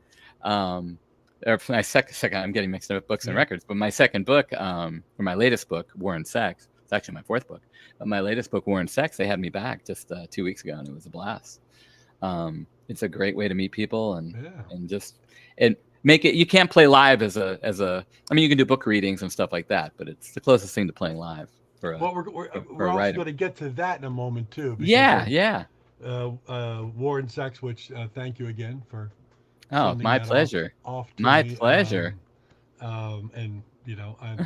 Or for my second, I'm getting mixed up with books and records, but my second book, for my latest book, War and Sex, it's actually my 4th book, but my latest book, War and Sex, they had me back just 2 weeks ago, and it was a blast. It's a great way to meet people and make it. You can't play live as a. I mean, you can do book readings and stuff like that, but it's the closest thing to playing live for a. Well, we're also going to get to that in a moment too. Yeah. War and Sex, which thank you again for. Oh, my pleasure. Off to my me. pleasure. And I'm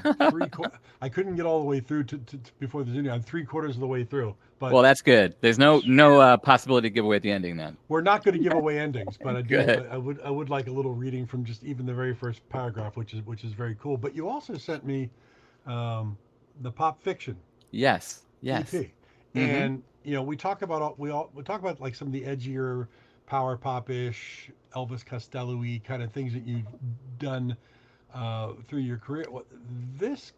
I couldn't get all the way through to before the Zuni. I'm 3/4 of the way through. But well, that's good. There's no possibility to give away at the ending then. We're not going to give away endings, but I would like a little reading from just even the very first paragraph, which is very cool. But you also sent me the Pop Fiction. Yes. EP. Mm-hmm. And we talk about like some of the edgier power pop-ish, Elvis Costello-y kind of things that you've done through your career. This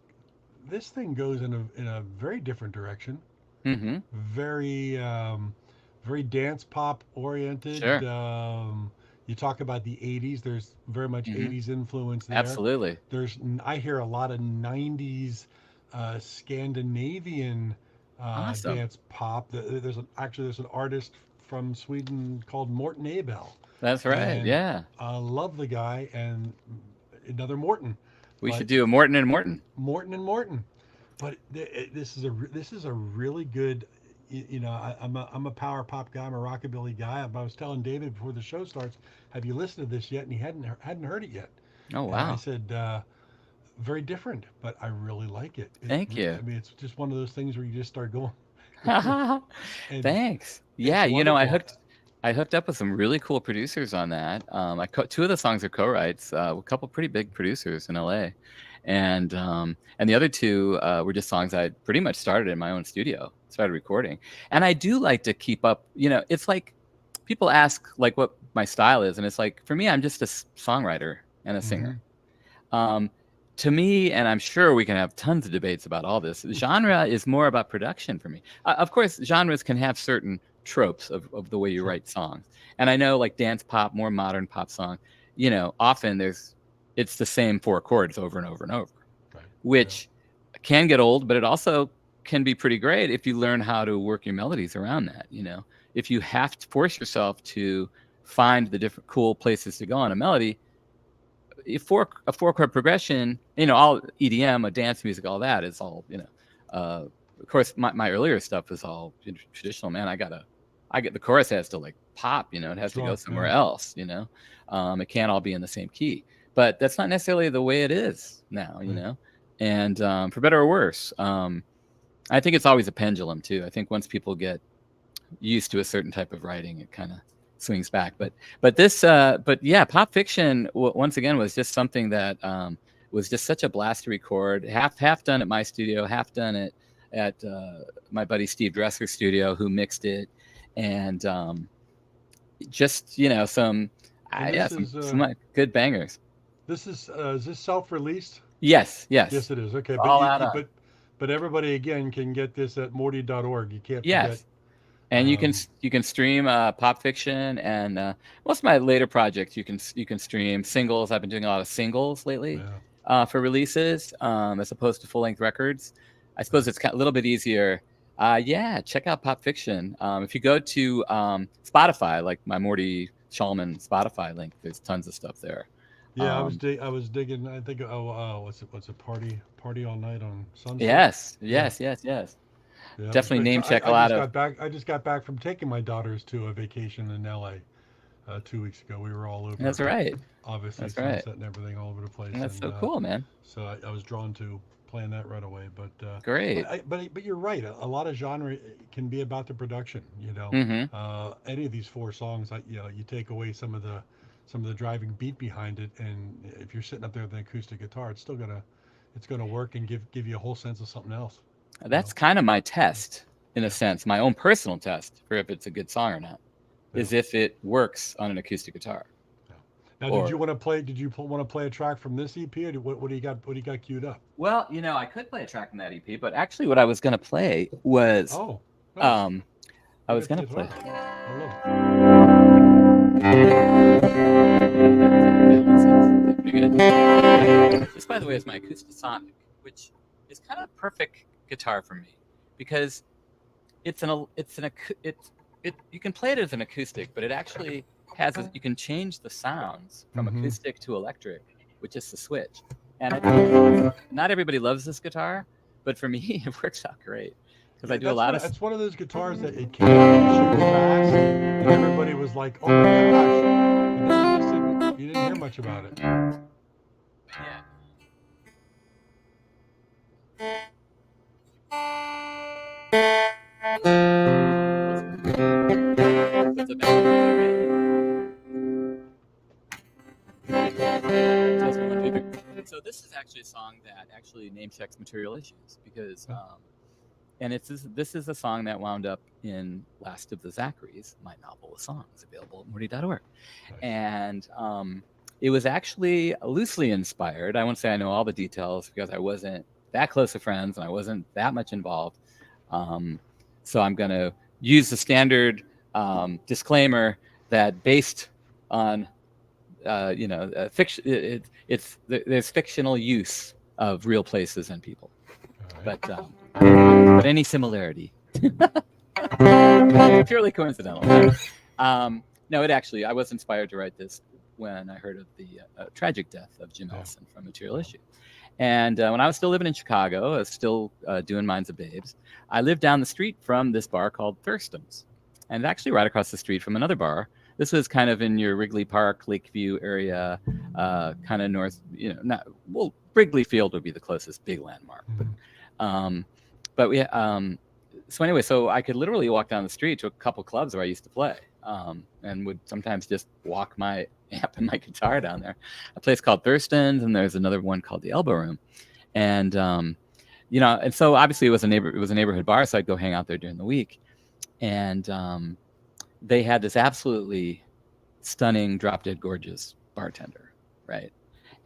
thing goes in a very different direction. Mm-hmm. Very very dance pop oriented. Sure. You talk about the 80s. There's very much 80s influence there. Absolutely. I hear a lot of 90s Scandinavian awesome. dance pop. There's an artist from Sweden called Morten Abel. That's right. And I love the guy, and another Morten. We should do a Morten and Morten. Morten and Morten. But this is a really good. I'm a power pop guy. I'm a rockabilly guy. I was telling David before the show starts, have you listened to this yet? And he hadn't heard it yet. Oh wow! And I said, very different, but I really like it. Thank you. I mean, it's just one of those things where you just start going. Thanks. Yeah, I hooked up with some really cool producers on that. 2 of the songs are co-writes. A couple pretty big producers in LA, And the other two were just songs I pretty much started in my own studio, started recording. And I do like to keep up. It's like people ask like what my style is, and it's like for me, I'm just a songwriter and a singer. To me, and I'm sure we can have tons of debates about all this, genre is more about production for me. Of course, genres can have certain tropes of the way you write songs. And I know like dance pop, more modern pop song, often it's the same 4 chords over and over and over, which can get old, but it also can be pretty great if you learn how to work your melodies around that. If you have to force yourself to find the different cool places to go on a melody, a 4-chord progression, all EDM, dance music, all that is all, of course, my earlier stuff is all traditional, man. I get the chorus has to like pop, it has to go somewhere else, it can't all be in the same key, but that's not necessarily the way it is now, and for better or worse, I think it's always a pendulum too. I think once people get used to a certain type of writing, it kind of swings back. But yeah, Pop Fiction once again was just something that was just such a blast to record. Half done at my studio, half done at my buddy Steve Dresser's studio, who mixed it, and just some good bangers. Is this self-released? Yes. Yes, it is. Okay, but everybody again can get this at morty.org. You can't forget. And you can stream Pop Fiction, and most of my later projects you can stream singles. I've been doing a lot of singles lately for releases as opposed to full-length records. I suppose it's a little bit easier. Check out Pop Fiction. If you go to Spotify, like my Morty Shallman Spotify link, there's tons of stuff there. Yeah, I was digging. I think what's it? Party all night on Sunset. Yes. Yeah, definitely name check a lot of. I just got back from taking my daughters to a vacation in LA 2 weeks ago. We were all over. That's right. Obviously, Sunset and everything all over the place. That's so cool, man. So I was drawn to playing that right away. But great. But you're right. A lot of genre can be about the production. Any of these 4 songs, you take away some of the driving beat behind it, and if you're sitting up there with an acoustic guitar, it's gonna work and give you a whole sense of something else. That's kind of my test, in a sense, my own personal test for if it's a good song or not, is if it works on an acoustic guitar. Now, did you want to play a track from this EP, or what do you got? What do you got queued up? Well, I could play a track from that EP, but actually, what I was going to play was, nice. I was going to play. This, by the way, is my acoustic sonic, which is kind of perfect guitar for me because you can play it as an acoustic, but it actually you can change the sounds from acoustic to electric with just the switch. And not everybody loves this guitar, but for me, it works out great because I do a lot of. It's one of those guitars that it came super fast, and everybody was like, "Oh my gosh!" And then you didn't hear much about it. Yeah. So this is actually a song that actually name checks Material Issues because, and this is a song that wound up in Last of the Zacharys, my novel of songs, available at morty.org. Nice. And it was actually loosely inspired. I won't say I know all the details because I wasn't that close of friends and I wasn't that much involved. So I'm going to use the standard disclaimer that based on fiction, there's fictional use of real places and people, right. But any similarity purely coincidental. No, I was inspired to write this when I heard of the tragic death of Jim Ellison from Material Issue. And when I was still living in Chicago, I was still doing Minds of Babes. I lived down the street from this bar called Thurston's, and actually right across the street from another bar. This was kind of in your Wrigley Park, Lakeview area, kind of north. Wrigley Field would be the closest big landmark. But we, so anyway, so I could literally walk down the street to a couple clubs where I used to play. and would sometimes just walk my amp and my guitar down there. A place called Thurston's, and there's another one called the Elbow Room, and and so obviously it was a neighborhood bar, so I'd go hang out there during the week, and they had this absolutely stunning, drop dead gorgeous bartender, right?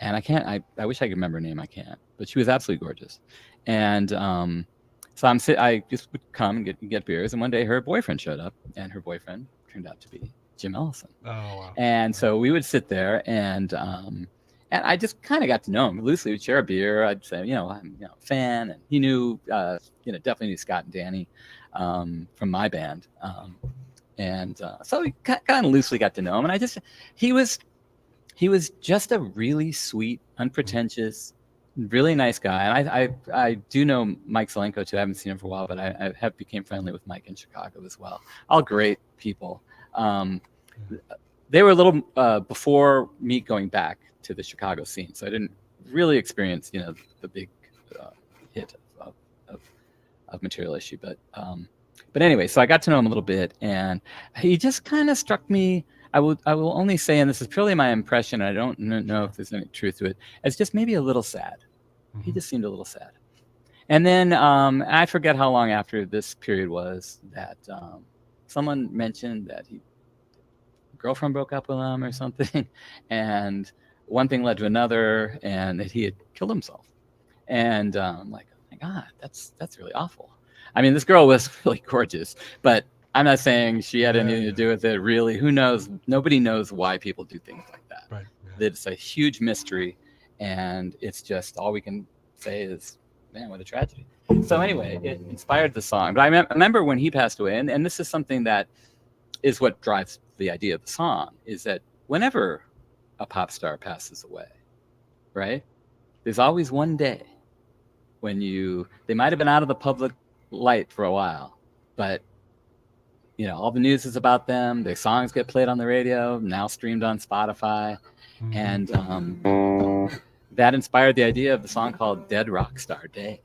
And I wish I could remember her name. I can't, but she was absolutely gorgeous. And so I just would come and get beers. And one day her boyfriend showed up, and her boyfriend turned out to be Jim Ellison. Oh, wow. And so we would sit there, and I just kind of got to know him loosely. We'd share a beer. I'd say, I'm a fan, and he knew, definitely knew Scott and Danny from my band. So we kind of loosely got to know him, and he was just a really sweet, unpretentious, really nice guy. And I do know Mike Zelenko too. I haven't seen him for a while, but I have became friendly with Mike in Chicago as well. All great people. They were a little before me going back to the Chicago scene, so I didn't really experience the big hit of Material Issue. But anyway, so I got to know him a little bit, and he just kind of struck me. I will only say, and this is purely my impression, I don't know if there's any truth to it, as just maybe a little sad. Mm-hmm. He just seemed a little sad. And then I forget how long after this period was that someone mentioned that girlfriend broke up with him or something, and one thing led to another, and that he had killed himself. And I'm like, oh my God, that's really awful. I mean, this girl was really gorgeous, but I'm not saying she had anything to do with it. Really, who knows? Nobody knows why people do things like that. Right. Yeah. It's a huge mystery, and it's just all we can say is, man, what a tragedy. So anyway, it inspired the song. But I remember when he passed away, and this is something that is what drives the idea of the song, is that whenever a pop star passes away, right, there's always one day when they might have been out of the public light for a while, but all the news is about them. Their songs get played on the radio, now streamed on Spotify. Mm-hmm. And that inspired the idea of the song called Dead Rock Star Day.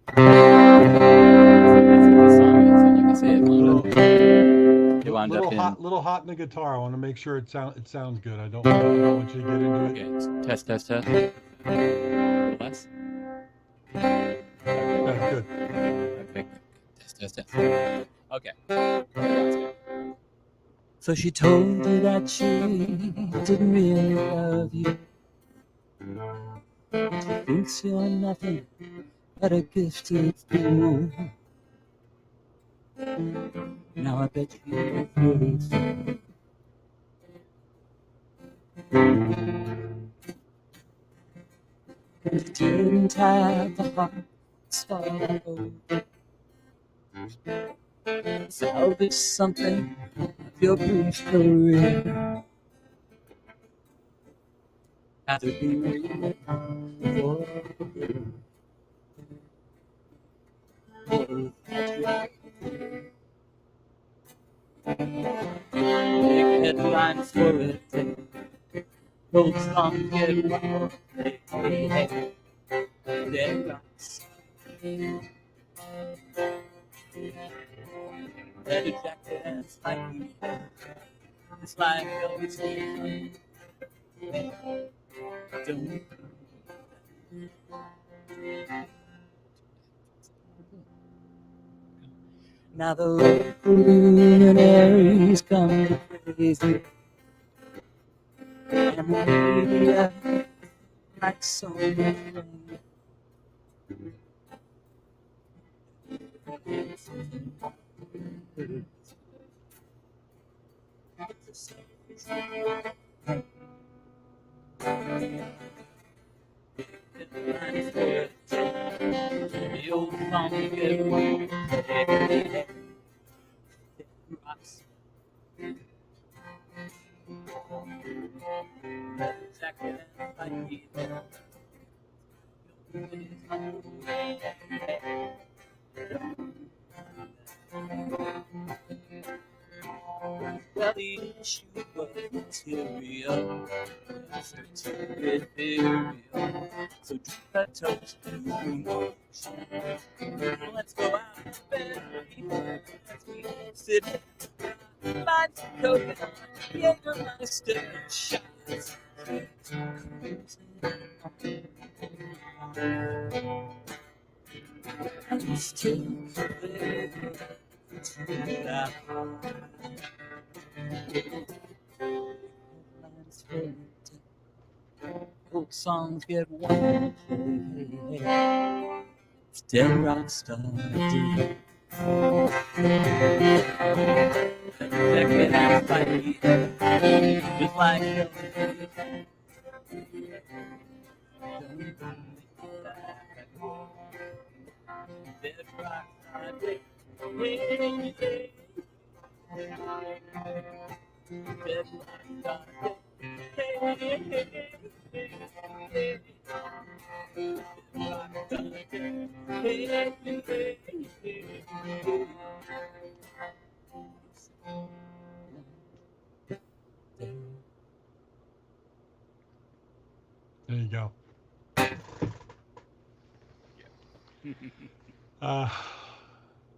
That's what the song is. And like I say, it wound up in... Little hot in the guitar. I want to make sure it sounds good. I don't want you to get into it. Okay, test. Less? Okay, good. Okay. Test. Okay. So she told you that she didn't really love you. She thinks you're nothing but a gifted fool. Now I bet you really feel. You didn't have the heart to start over. Salvage something of your brief career. Had to be real for big headlines for a day. Folks don't get what they pay. Dead rocks. Leather jackets like you have. It's like Elvis. Don't. Now the local luminaries come crazy, and the media like so much rain. The old song get away. Well, the issue was material, ethereal. So drink a toast to emotion. Let's go out to bed. Let's be sitting mind's a coconut, Jägermeister shines. I'm still there. Old songs get one play. It's dead rock star. Second half fight, just like dead rock star. Dead rock star. There you go.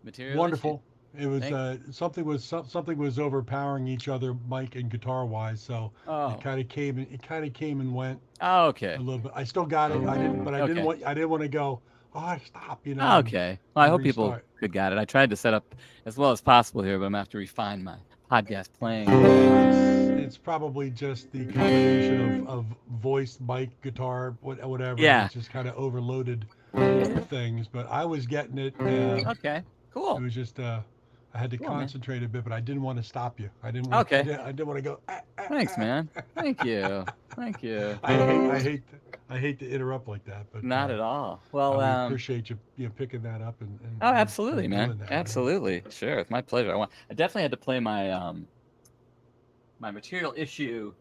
Material Wonderful. It was Thanks. something was overpowering each other, mic and guitar wise. So Oh. it kind of came and went Oh, a okay. little bit. I still got it. I didn't Okay. want to go. Oh, stop. You know. Oh, okay. Well, I hope people restart. could get it. I tried to set up as well as possible here, but I'm gonna have to refine my podcast playing. It's probably just the combination of voice, mic, guitar, whatever. Yeah. It's just kind of overloaded things. But I was getting it. Okay. It Cool. was just I had to Cool, man. concentrate a bit, but I didn't want to stop you. I didn't want. Okay. I didn't want to go. Thanks, man. Thank you. Thank you. I hate to interrupt like that, but Not at all. I Well, really appreciate you picking that up and oh, absolutely, and man. doing that. Absolutely. Sure. It's my pleasure. I definitely had to play my my material issue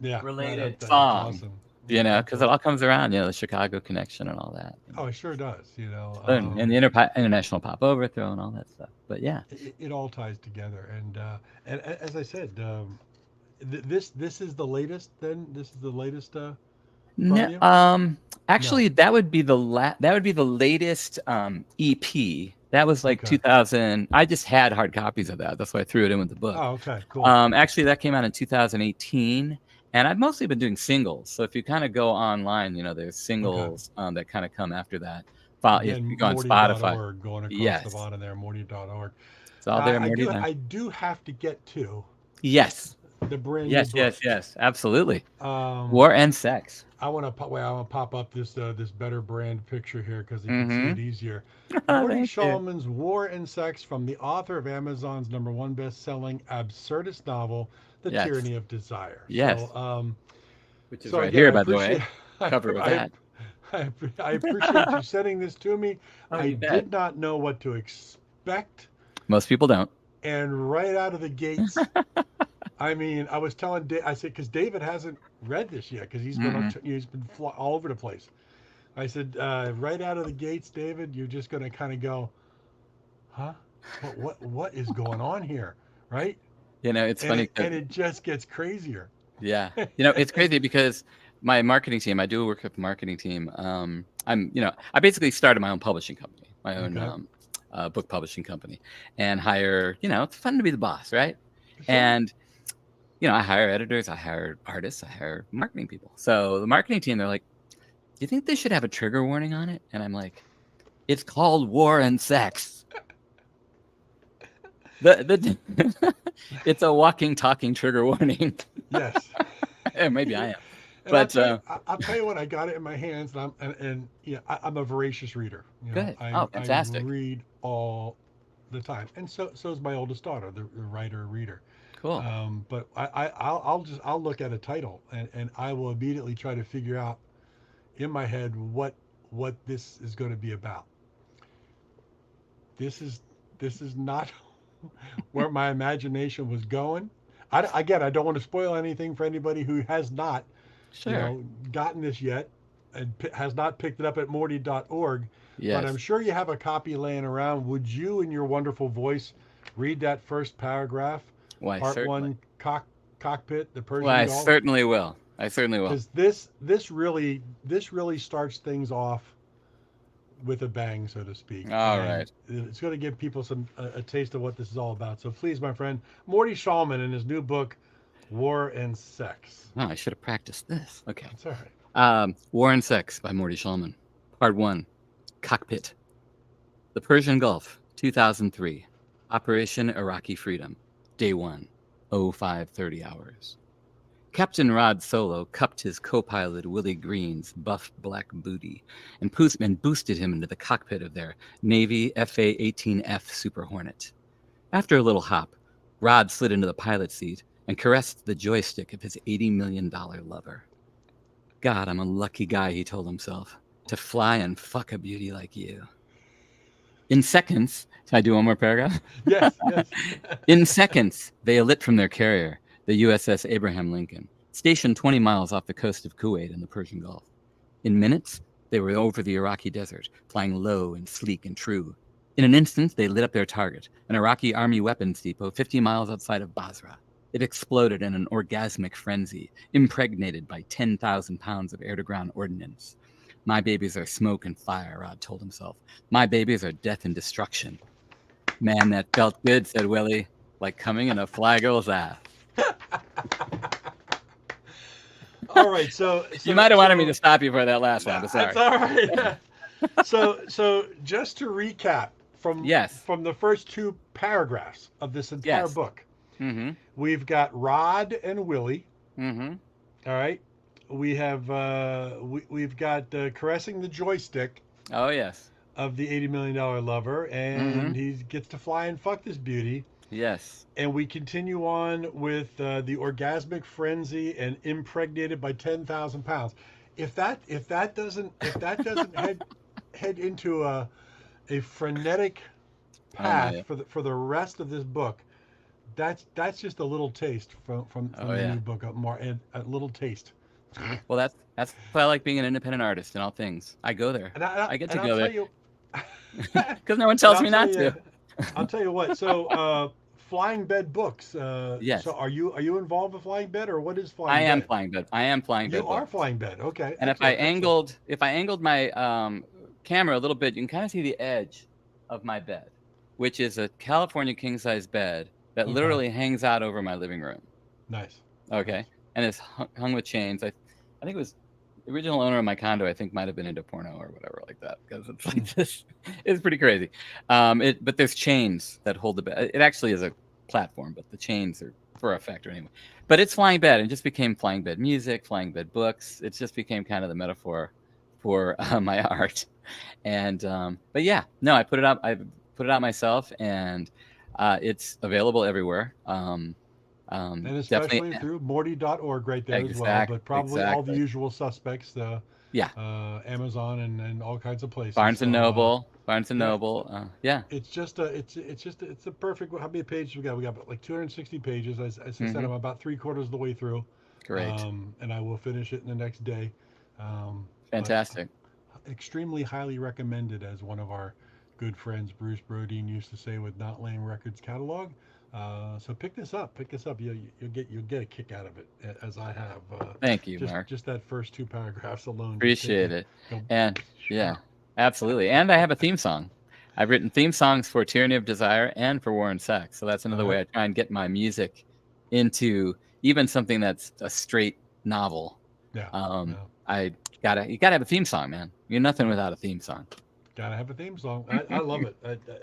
Yeah, related that's song, awesome. you know, because it all comes around, you know, the Chicago connection and all that. You know. Oh, it sure does. You know, And the international pop overthrow and all that stuff. But yeah. it all ties together. And as I said, this is the latest. Then this is the latest. From you? Actually, that would be the latest EP. That was like Okay. 2000. I just had hard copies of that. That's why I threw it in with the book. Oh, okay, cool. Actually, that came out in 2018, and I've mostly been doing singles. So if you kind of go online, you know, there's singles that kind of come after that. If you go on Spotify, Morty.org, going across yes, the bottom there, Morty.org. it's all there. Morty. I do have to get to Yes. the brand Yes. new book. Yes. Absolutely. Um, War and Sex. I want to pop up this Better Brand picture here because you can see it easier. Morty Thank you. Shallman's War and Sex, from the author of Amazon's #1 best-selling absurdist novel, The Yes. Tyranny of Desire. Yes. So, Which is so right again, here, I by the way. appreciate- Cover with that. I appreciate you sending this to me. Oh, I you bet. did not know what to expect, Most people don't. and right out of the gates, I mean, I was telling Dave, I said, because David hasn't read this yet, because he's been all over the place. I said, right out of the gates, David, you're just going to kind of go, huh? What is going on here, right? You know, it's funny. And it just gets crazier. Yeah. You know, it's crazy because my marketing team, I do work with the marketing team. I basically started my own publishing company, my own book publishing company, and hire, it's fun to be the boss, right? Sure. And, I hire editors, I hire artists, I hire marketing people. So the marketing team, they're like, do you think this should have a trigger warning on it? And I'm like, it's called War and Sex. It's a walking, talking trigger warning. Yes. Maybe I am. And But I'll tell you what, I got it in my hands, and I'm a voracious reader. Good. I Fantastic. read all the time, and so is my oldest daughter, the reader. Cool. But I'll look at a title, and I will immediately try to figure out in my head what this is going to be about. This is not where my imagination was going. I don't want to spoil anything for anybody who has not gotten this yet and has not picked it up at morty.org. Yes. But I'm sure you have a copy laying around. Would you, in your wonderful voice, read that first paragraph? Why, Part certainly. 1, cockpit, the Persian Well, I Gulf? certainly will. Because this really starts things off with a bang, so to speak. All And right. it's going to give people a taste of what this is all about. So please, my friend, Morty Shallman in his new book, War and Sex. Oh, I should have practiced this. Okay. That's all right. War and Sex by Morty Shallman. Part 1. Cockpit. The Persian Gulf, 2003. Operation Iraqi Freedom. Day 1. 0530 hours. Captain Rod Solo cupped his co-pilot Willie Green's buff black booty and boosted him into the cockpit of their Navy FA-18F Super Hornet. After a little hop, Rod slid into the pilot seat and caressed the joystick of his $80 million lover. God, I'm a lucky guy, he told himself, to fly and fuck a beauty like you. In seconds, can I do one more paragraph? Yes, yes. In seconds, they alit from their carrier, the USS Abraham Lincoln, stationed 20 miles off the coast of Kuwait in the Persian Gulf. In minutes, they were over the Iraqi desert, flying low and sleek and true. In an instant, they lit up their target, an Iraqi army weapons depot 50 miles outside of Basra. It exploded in an orgasmic frenzy, impregnated by 10,000 pounds of air-to-ground ordnance. My babies are smoke and fire, Rod told himself. My babies are death and destruction. Man, that felt good, said Willie, like coming in a fly girl's ass. All right, so You might have wanted me to stop you for that last one, but sorry. That's all right. So just to recap from the first 2 paragraphs of this entire book, Mm-hmm. we've got Rod and Willie. Mm-hmm. All right, we have we've got caressing the joystick. Oh yes. Of the $80 million lover, and he gets to fly and fuck this beauty. Yes. And we continue on with the orgasmic frenzy and impregnated by 10,000 pounds. If that doesn't head into a frenetic path for the rest of this book, that's just a little taste from the new book of and a little taste. Well, that's why I like being an independent artist in all things. I go there. I get to go there because no one tells me not to. I'll tell you what. So, Flying Bed Books. Yes. So, are you involved with Flying Bed, or what is Flying Bed? I am Flying Bed. I am Flying Bed. You are Flying Bed. Okay. And if I angled my camera a little bit, you can kind of see the edge of my bed, which is a California king size bed that literally hangs out over my living room. Nice. Okay. And it's hung with chains. I think it was the original owner of my condo, I think, might have been into porno or whatever like that, because it's like this. It's pretty crazy. But there's chains that hold the bed. It actually is a platform, but the chains are for effect or anyway. But it's Flying Bed. It just became Flying Bed Music, Flying Bed Books. It just became kind of the metaphor for my art. And but yeah, no, I put it out myself, and it's available everywhere. And especially through Morty.org right there as well, but probably all the usual suspects, Amazon and all kinds of places. Barnes and Noble. Yeah. It's just a perfect. How many pages we got? We got like 260 pages. As I said, I'm about 3/4 of the way through. Great. And I will finish it in the next day. Fantastic. Extremely highly recommended, as one of our good friends Bruce Brodeen used to say with Not Lame Records catalog. So pick this up. You'll get a kick out of it, as I have. Thank you, Mark. Just that first 2 paragraphs alone. Appreciate it. And yeah, absolutely. And I have a theme song. I've written theme songs for Tyranny of Desire and for War and Sex. So that's another way I try and get my music into even something that's a straight novel. Yeah. You gotta have a theme song, man. You're nothing without a theme song. Gotta have a theme song. I love it.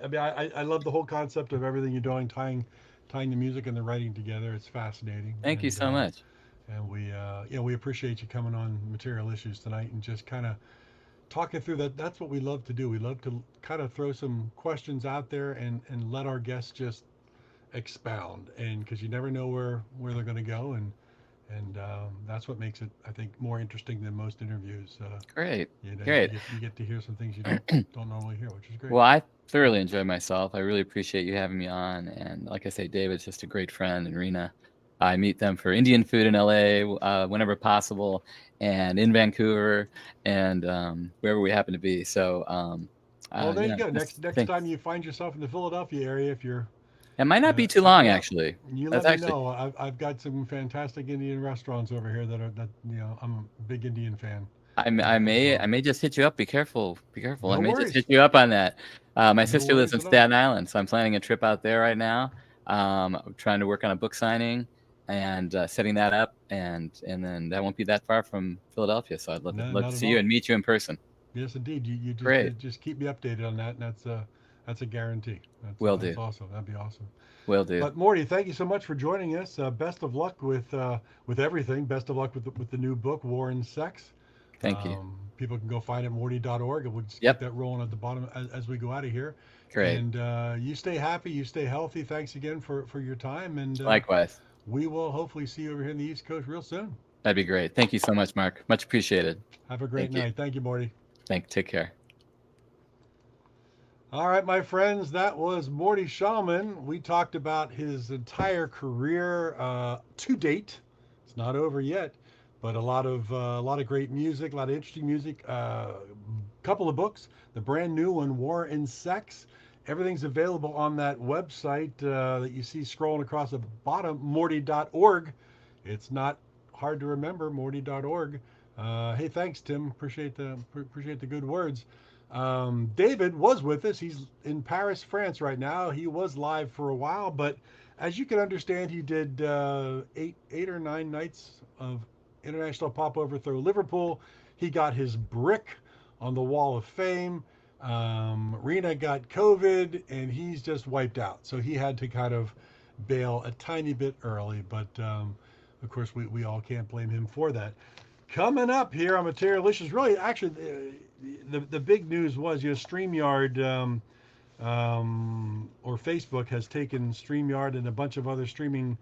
I mean, I love the whole concept of everything you're doing, tying the music and the writing together. It's fascinating. Thank you so much. And we appreciate you coming on Material Issues tonight and just kind of talking through that. That's what we love to do. We love to kind of throw some questions out there and let our guests just expound, and because you never know where they're going to go, and that's what makes it, I think, more interesting than most interviews. Great. Great. You get to hear some things you don't normally hear, which is great. Well, I thoroughly enjoy myself. I really appreciate you having me on. And like I say, David's just a great friend, and Rena. I meet them for Indian food in LA whenever possible, and in Vancouver, and wherever we happen to be. So, well, there you go. Next time you find yourself in the Philadelphia area, if you're it might not be too long, actually. You let me know. I've got some fantastic Indian restaurants over here that I'm a big Indian fan. I may just hit you up. Be careful. Be careful. No I may worries. just hit you up on that. My No sister lives in worries at all. Staten Island, so I'm planning a trip out there right now. I'm trying to work on a book signing and setting that up, and then that won't be that far from Philadelphia. So I'd love No, to not at see you all. and meet you in person. Yes, indeed. You Great. just keep me updated on that, and that's a guarantee. Will That's do. awesome. That'd be awesome. Will do. But Morty, thank you so much for joining us. Best of luck with everything. Best of luck with the new book, War and Sex. Thank you. People can go find it at morty.org, and we'll just Yep. keep that rolling at the bottom as we go out of here. Great. And you stay happy, you stay healthy. Thanks again for your time, and Likewise. we will hopefully see you over here in the East Coast real soon. That'd be great. Thank you so much, Mark. Much appreciated. Have a great Thank you. night. Thank you, Morty. Take care. All right, my friends, that was Morty Shallman. We talked about his entire career to date. It's not over yet, but a lot of great music, a lot of interesting music. Couple of books. The brand new one, War and Sex. Everything's available on that website that you see scrolling across the bottom, morty.org. It's not hard to remember, morty.org. Hey, thanks, Tim. Appreciate the good words. David was with us. He's in Paris, France right now. He was live for a while, but as you can understand, he did 8 or 9 nights of International Pop Overthrow Liverpool. He got his brick on the Wall of Fame. Rena got COVID, and he's just wiped out. So he had to kind of bail a tiny bit early, but of course, we all can't blame him for that. Coming up here on Material Issues, really, actually, the big news was, Streamyard or Facebook has taken Streamyard and a bunch of other streaming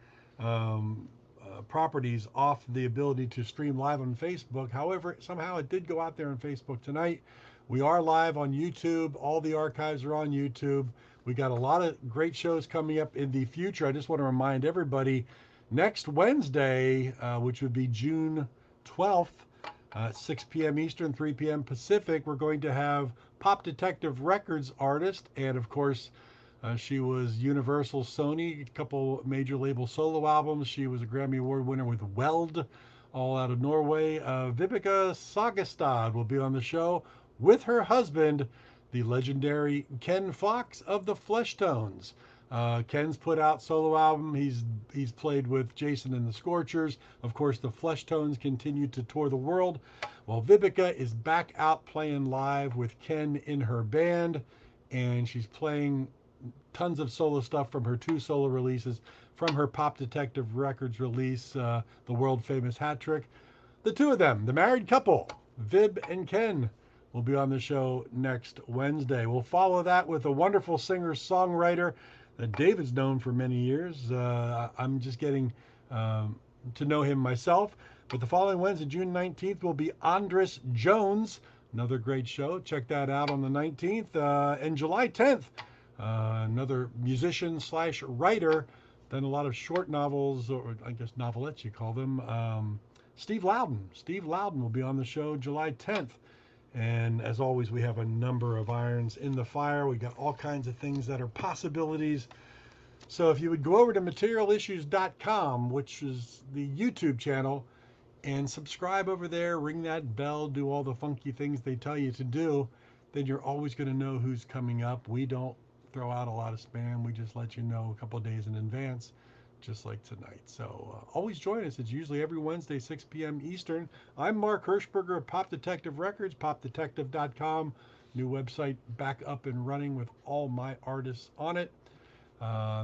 properties off the ability to stream live on Facebook. However, somehow it did go out there on Facebook tonight. We are live on YouTube. All the archives are on YouTube. We got a lot of great shows coming up in the future. I just want to remind everybody, next Wednesday, which would be June 12th, 6 p.m. Eastern, 3 p.m. Pacific, we're going to have Pop Detective Records artist, and of course, she was Universal, Sony, a couple major label solo albums. She was a Grammy Award winner with Weld, all out of Norway. Vibeke Sagestad will be on the show with her husband, the legendary Ken Fox of the Fleshtones. Ken's put out solo album. He's played with Jason and the Scorchers. Of course, the Fleshtones continue to tour the world, while Vibeke is back out playing live with Ken in her band, and she's playing tons of solo stuff from her 2 solo releases, from her Pop Detective Records release, the world famous Hat Trick. The 2 of them, the married couple, Vib and Ken, will be on the show next Wednesday. We'll follow that with a wonderful singer-songwriter that David's known for many years. I'm just getting to know him myself. But the following Wednesday, June 19th, will be Andres Jones. Another great show. Check that out on the 19th. And July 10th, another musician / writer, done a lot of short novels, or I guess novelettes you call them. Steve Loudon. Steve Loudon will be on the show July 10th. And as always, we have a number of irons in the fire. We got all kinds of things that are possibilities. So if you would go over to materialissues.com, which is the YouTube channel, and subscribe over there, ring that bell, do all the funky things they tell you to do, then you're always going to know who's coming up. We don't throw out a lot of spam. We just let you know a couple of days in advance, just like tonight. So always join us. It's usually every Wednesday, 6 p.m. Eastern. I'm Mark Hershbeger of Pop Detective Records, popdetective.com. New website back up and running with all my artists on it.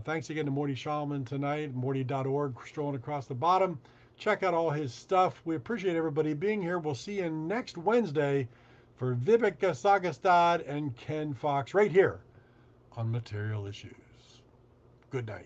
Thanks again to Morty Shallman tonight, morty.org, strolling across the bottom. Check out all his stuff. We appreciate everybody being here. We'll see you next Wednesday for Vibeke Sagestad and Ken Fox right here on Material Issues. Good night.